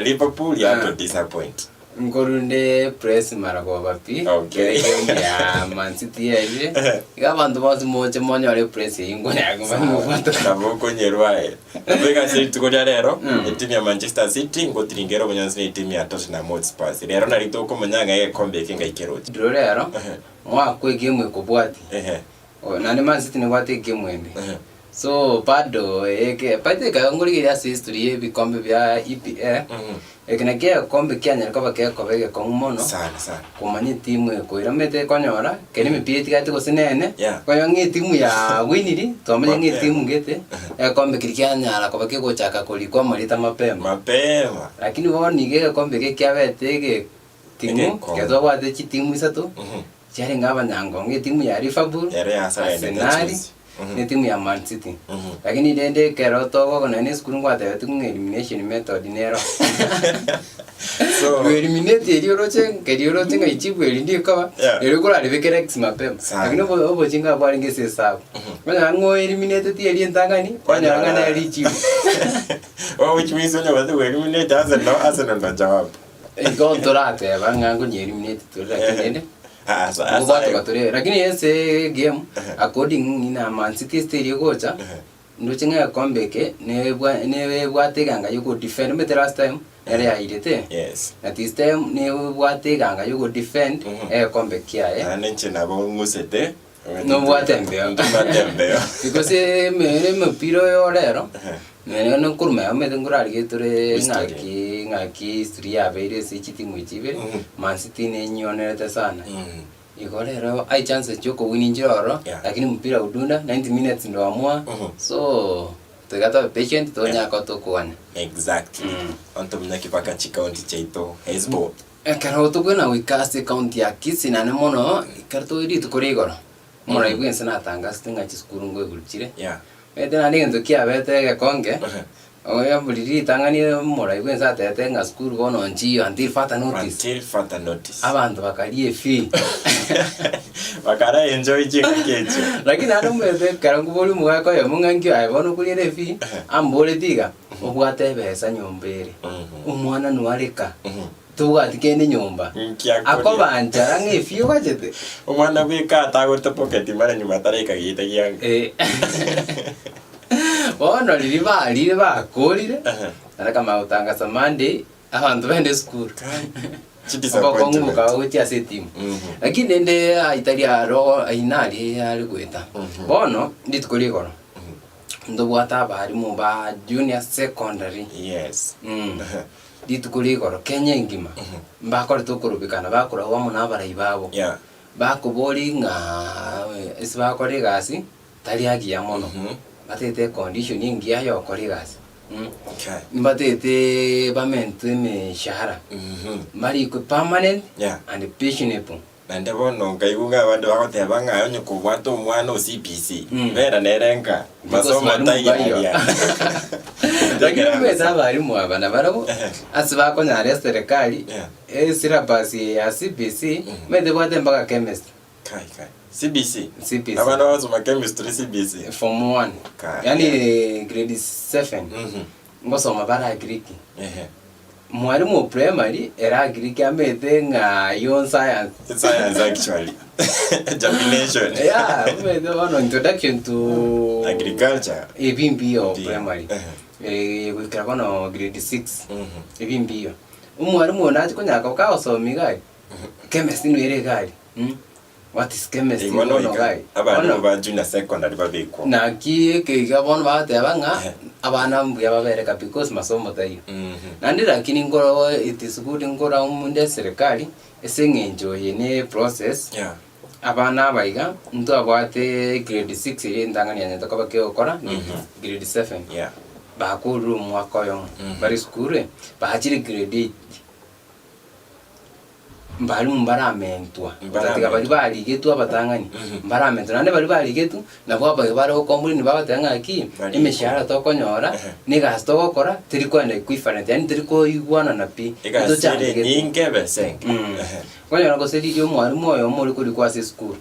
Liverpool ya to disappoint ngorunde press marago bapi okay ya Man City ile gabantu bose moche monyore press ingone agomba mufato naboko nyerwae bega siri tukoja rero timu ya Manchester City ngotiringero bonyansi timu ya Tottenham Hotspur rero narito ko manyanga kombe kinga ikeroti ndiro rero mwa kwe game kubwati nani Man City ni gwate game ende so bado pate ka ngori ya history bikombe bya EPL ekene kombe kyanya ko bakekobege ko muno sana kumanya timu ko iramete konyora kene mipiti gati ko sinene koyo ngi timu ya winiri tomanya ngi timu ngete kombe kirikyanya ala ko bakego chaka kolikwa marita mapema lakini woni ge kombe ke kyabete timu kezo wate timu isato cyari ngabanyango ngi timu ya Liverpool Arsenal ni timu ya Man City lakini dende keroto ko na ni skuru ngwate timu elimination method nero so eliminate elioroche ngaichibu elindi kwa elikula libekere x mapema lakini obo chinga bwali ngese sawa bana ngo eliminate ti elientangani kwanya ngana elichibu which means when you eliminate Arsenal na jawab iko dorate banga ngo eliminate to lakini lakini ese game according na Man City stereo gocha ndo chinga kombeke ne bwateganga yuko defend me the last time area irete na this time ne bwateganga yuko defend kombeke ya nanche nabo ngusete no bwatembeo because me piro yo lero nene no kurma me ngurari getore ngaki historia beire se chitimu chibe Man City ne nyonete sana igorero ai chance choko wininjoro lakini mpira udunda 90 minutes ndo amua so tegata patient tonya ko to kuana exactly onto mnyaki paka county chaito hesbo ekaro to kwena wikase county ya Kisii na mono ikarto iri to korigoro mora ibwense na tanga stinga chiskuru ngo igulchire ete na ningo kia bete ge konge oya buliri tangani mora ibwense atete nga skuru bono nchi until further notice abantu bakalie fee bakara enjoy chikecho lakini ano mwete karangu boli mwako yo mungangyo ayibono kulire fee ambole diga obwate besa nyombere umwana nuarika tugati kende nyumba ako banjara ngefio kwajete umwana bika atagote pocket mara nyuma tareka gite giyange bono liliba kolire araka mautanga samande abantu bende school bako nguka uti asetimu lakini nende Italia ro ainali ali kweta bono nditukoli kono ndo bwata bari mu ba junior secondary ditukuli koro Kenya ngima mbakore tukurubikana bakora wa muna barai babo bakobori nga isibakore gasi tali agia mono batete condition ingia yo kore gasi batete bamente me shahara mari ko permanent and pensionable nande bono ngaigunga abandu bakoteba ngayo nyukubwato mwana o CPC bera nerenga masomo taiya lakini mbeza bari mu abana barabo asibako nyare serikali sirabasi ya CBC mede bwate mpaka chemist kai CBC abana wasoma chemistry CBC form 1 yani grade 7 ngosoma bara Greek mwalimu primary era Greek amete nga yon science actually definition mede ono introduction to agriculture ebimbiyo primary wikira kono grade 6 ebimbiyo umwalimu onachi konyaka ukaosomi gai chemistry no ere gai what is chemistry no gai abana ba junior secondary babeko na ki ke gabon ba te banga abana mbuya babereka because masomo tayo nandi lakini ngoro it is good ngora umunde serikali esengenjoye ne process abana baiga ndo abate grade 6 ire ndangani anya to kabake okora grade 7 ba ko room wako yo bari skure ba hachiri grade 8 mbalimu mbaramentwa tatika bali bali getu abatangani mbaramentwa nande bali bali getu na bwa bali okombuli ni babatanga aki imeshara tokonyora ni gasto gokora tiri kwenda kwifana yani tiri ko igwana na pi to chande nyinge besenge kwanya ngo sedi yo mwarimu oyo muri kuri kwa school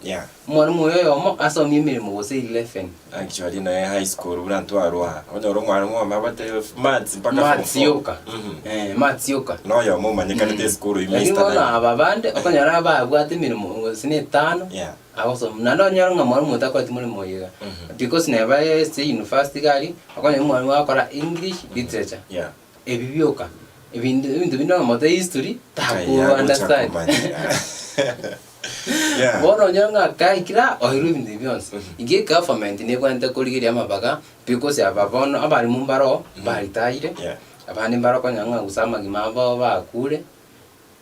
mwarimu oyo yo aso mimi mu gose 11 actually na high school urantu arwa onyo mwarimu amabate maths mpaka maths yoka no yo mu manyikane te school imesta na ababande okanyara babwate mirimo ngosine 5 awoso nando nyaro nga mwarimu utakora timuri moyega because never say university gali okanya mwarimu akora English literature ebibyoka ibintu bino mote history taku understand Bono nyanga kaikira ohiru ibintu byonse ige government ne kwanta kurigira amabaga because ababono abari mu mbaro baritaire abandi mbaro konyanga gusama gimaba bakure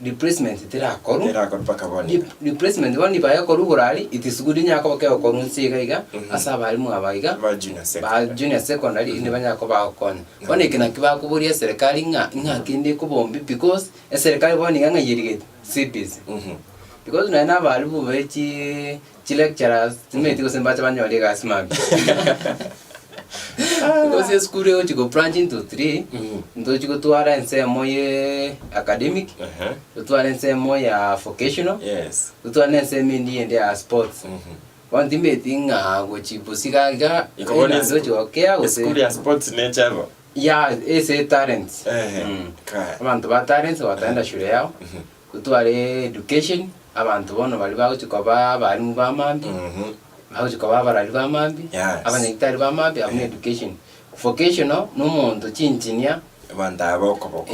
replacement tirakoru pakaboni replacement boni bayakoru burali itisugudi nyako bakyo korunsi gaiga asa bari mu abaiga ba junior secondary indi banyako bakona bone kina kiba kuburia serikali nga kindi kubombi because serikali boni nga yirigate CPs because na bari bubechi lecturers timeti kusembacha banyole gasima because school yo chiko branch into 3 ndo chiko tuara nsemo ye academic tuara nsemo ya vocational tuara nsemo ndi ya sports one timeti nga go chipusika ga ikobona zo okay school ya sports nature ese talents abantu ba talents wataenda shule yao kutuare education abantu bono bali bawo chikoba bali mu bamambi aho chikoba bali bamambi abanyitari bamambi amwe education vocational no muntu chinchinia banda boko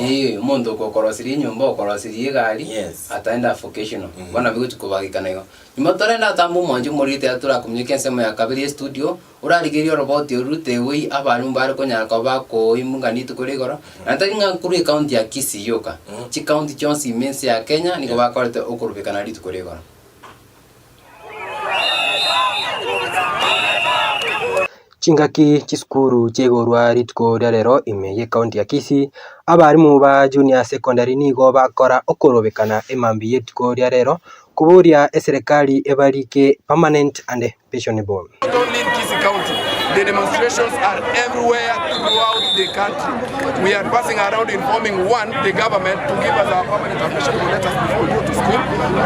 muntu kokorosiri nyumba okorosiri gali ataenda vocational bona bigo chikobagikana yo imotorenda tambu monje morite atura communication ya kabiri studio urarigirio robot yorute wi abantu bari konyaka bako imungani tukuregora natanga kuri county ya Kisii yoka chi county chonsi immense ya Kenya niko bakorete okurubikana litukuregora Chingaki chiskuru chegorwa ritko rero imeye county ya Kisii abarimu ba junior secondary nigo bakora okorobekana emambi yetiko rero kuburia serikali ebarike permanent and pensionable. Not only in Kisii County, the demonstrations are everywhere throughout the country. We are passing around informing one, the government to give us our permanent and pensionable letters before we go to school.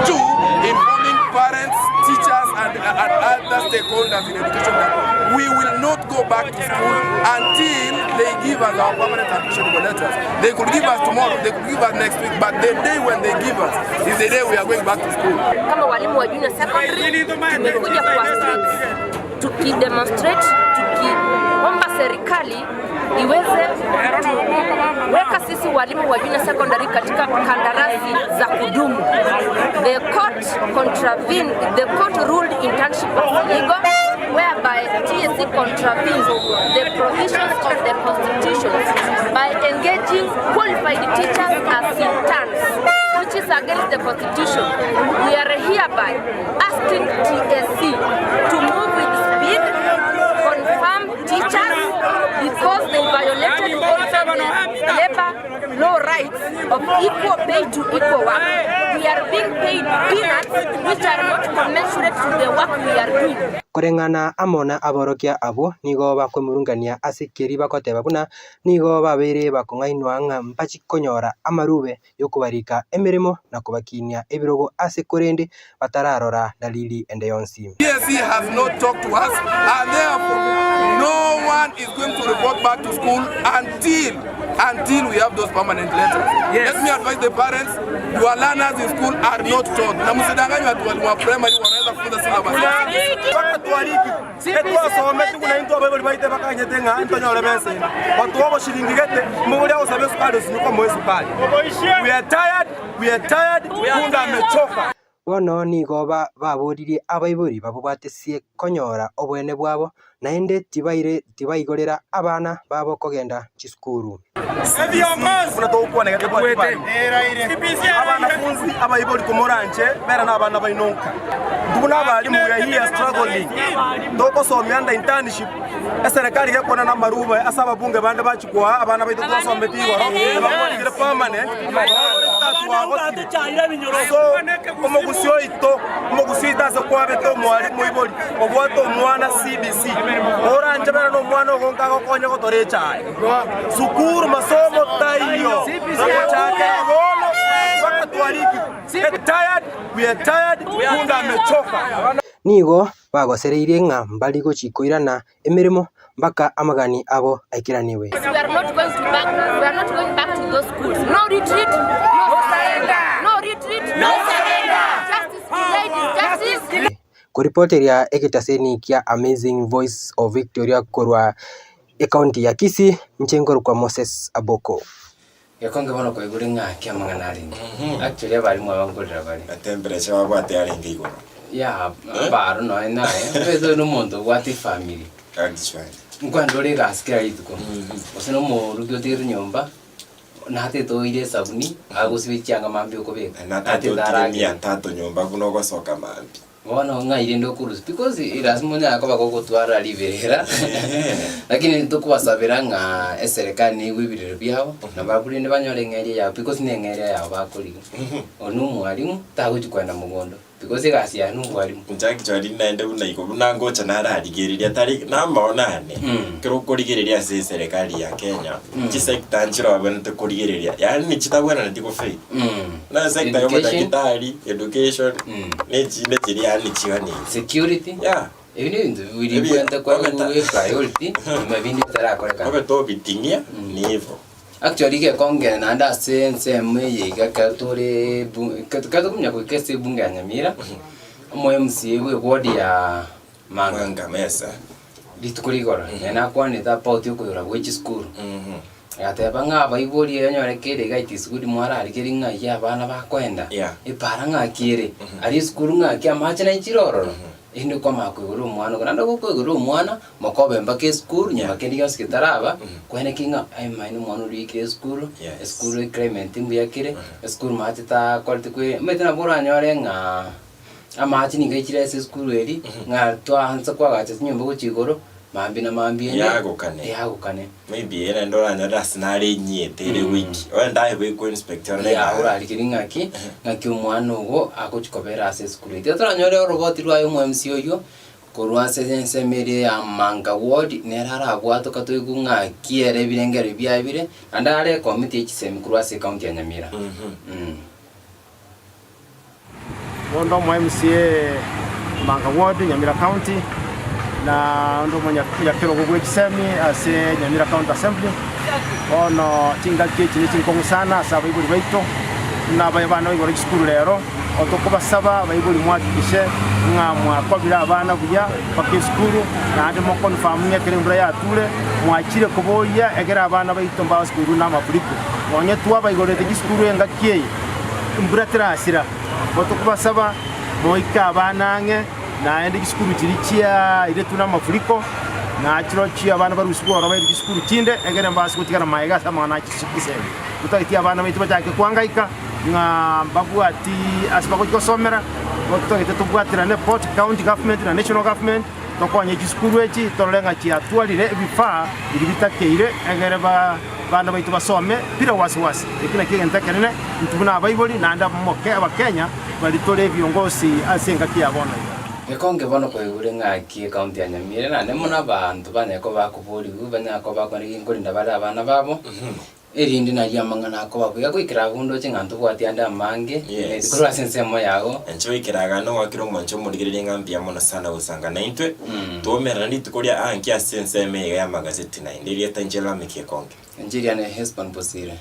Two, informing parents, teachers and other stakeholders in education that we will not go back to school until they give us our permanent and pensionable letters. They could give us tomorrow, they could give us next week, but the day when they give us is the day we are going back to school. Kama walimu wa junior secondary tumekuja kwa streets tukidemonstrate, tukiomba serikali iweze weka sisi walimu wa junior secondary katika kandarasi za kudumu. The court ruled internship as illegal, whereby TSC contravenes the provisions of the constitution by engaging qualified teachers as interns, which is against the constitution. We are hereby asking TSC to move with speed, confirm teachers, because they violated also the labor law rights of equal pay to equal work. We are being paid peanuts which are not commensurate to the work we are doing. Korengana amona aborokia abo nigo bakwemurungania asikiri bakoteba buna nigo babere bakongainwa nga mpachi konyora amarube yokubarika emirimo na kubakinia ebirogo asikorende batararora dalili ende yonsi. TSC has not talked to us and therefore no one is going to report back to school until we have those permanent letters. Let me advise the parents, your learners in school are not taught. Na msidanganywe watu wa primary wanaweza kufunza syllabus. Tualiki. Etwa some tukuna into ababali baite bakanyete nga ntonyole bese. Watu wabo shilingi gete mubuli au sabe sukari sinuko mwezi sukari. We are tired. Kunda amechoka. Bono nigo baburirie abaiburi babubwatesie konyora obwene bwabo naende tibaigorera abana babo kogenda chiskuru. Abanafunzi abaiburi kumoranje bera n'abana bainonka. Ndubuna abalimu we are here struggling. Doko somyanda internship. Serikali yakona na marube asaba bunge bande bachikwa abana baitu twasometiwa. Abana permanent. omugusio ito ase kwabete omwarimu ibori obwate omwana CBC oranjebera n'omwana ogonka gokonya gotora echae sukuru masomo taiyo nagochakera bono bakatwariki we are tired kunga amechoka nigo bagocereirie ng'a mbari gochikoirana emirimo mpaka amagani abo aikiraniwe. We are not going to back. We are not going back to those schools. No retreat. No surrender. No retreat. No surrender. Justice delayed is justice. Kuripoteria ekitaseni kia Amazing Voice of Victoria korwa ekaunti ya Kisii mchengoro kwa Moses Aboko. Yakonge bano kwa igure ng'a kia manganari. Actually abarimu abangorera bari. Temperature wabwate arenga igoro. Yeah, baro no nae. Pezo no mondo wati family. Mkwandore gasikira ituko. Oseno mo rugyo tiri nyomba. Nate to ile sabuni agusibicanga mambi okobeka. Nate darania tato nyomba kuno gosoka mambi. Wana ngaire ndo kurus because irasmunya akoba gogotwara liberera. Lakini tukubasabira nga eserikali ni wibiriro byabo nabakuri ne banyore ngere ya because ne ngere ya bakuri. Onu mwalimu taguchikwenda mugondo. Because gasi ya nungu walimu njaki chwali naende unaiko bunangocha nararigiriria tari namaonane kero kurigiriria se serikali ya Kenya chi sector nchiro abana kurigiriria yani chitabwana ndiko fei na sector yo daktari education ne chiri yani chiwani security even in we went kwa priority mabindi tarakora obe to bitingia ni hivyo. Actually ke konge na anda sense meye kakatore katukumnya ko kese bunga nyamira mo MC we ward ya manga mesa litukurigora na kwani ta pauti ko yora which school ate banga baibori yanyore kere gaiti school mwara alikiri nga ya bana bakwenda ipara nga kire ari school nga kya machana ichiroro indi kwa makuguru mwana kuranda kukuguru mwana makobe mbake school nyuma kendi yose kitaraba kwene kinga ai maino mwana uri kire school school Clement mbuya kire school matita kwalite kwe metana bora nyore nga amachi ni gaichire school eri nga twa hansa kwa gacha nyumba kuchigoro mambi na mambi yagukane maybe era ndora nyara sinari nyete ile wiki wenda ibe ko inspector ne ya ura likiringa ki ngaki umwana ugo akuchikobera ase school ite tora nyore robot rwayo mu MC yo korwa sense mere ya manga ward ne rara abwato katoigu ngaki ere birengere byabire andare committee chisemi kurwa se county ya Nyamira Wondo mu MCA manga ward Nyamira county na ndo mwenye ya kero gugwe kisemi ase Nyamira County Assembly ono tinga kichi chinkongu sana saba ibuli baito na bayabana igoro school lero otokuba saba bayibuli mwakishe ngamwa kwa bila abana buya pake school na ande mo confirm ya kere mbra ya tule mwachire kuboya egera abana baito mba school na mafuriko onye tuwa bayigoro de school enga kiye mbra trasira otokuba saba moika abana nge na ende school tirichia ile tuna mafuriko na chirochi abana barusiku ora bayi school tinde egere mbasi kutikana maiga sama na chisikise utaiti abana bayi tubachake kuangaika nga babu ati asibako kosomera otogete tubwatira ne port county government na national government tokonye school echi tolenga chi atwalire bifa ibitakeire egere bana bayi tubasome pira wasiwasi ekina kigentakene ntubuna abayiboli na anda moke abakenya bali tole viongozi asenga kiabona Ekonge bono ko igure ngaki county ya Nyamira na nemona bantu banyako bakuburi banyako bakwani ngorinda bari abana babo erindi na yamangana ko babuya kwikira gundo chingantu bwati anda mange kurwa sense mo yago encho ikiraga no wakiro mwancho murigirire ngambia mono sana usanga na intwe tomera ndi tukoria anki sense me ya magazeti na ndirie tanjela meke konge Nigeria ne husband posire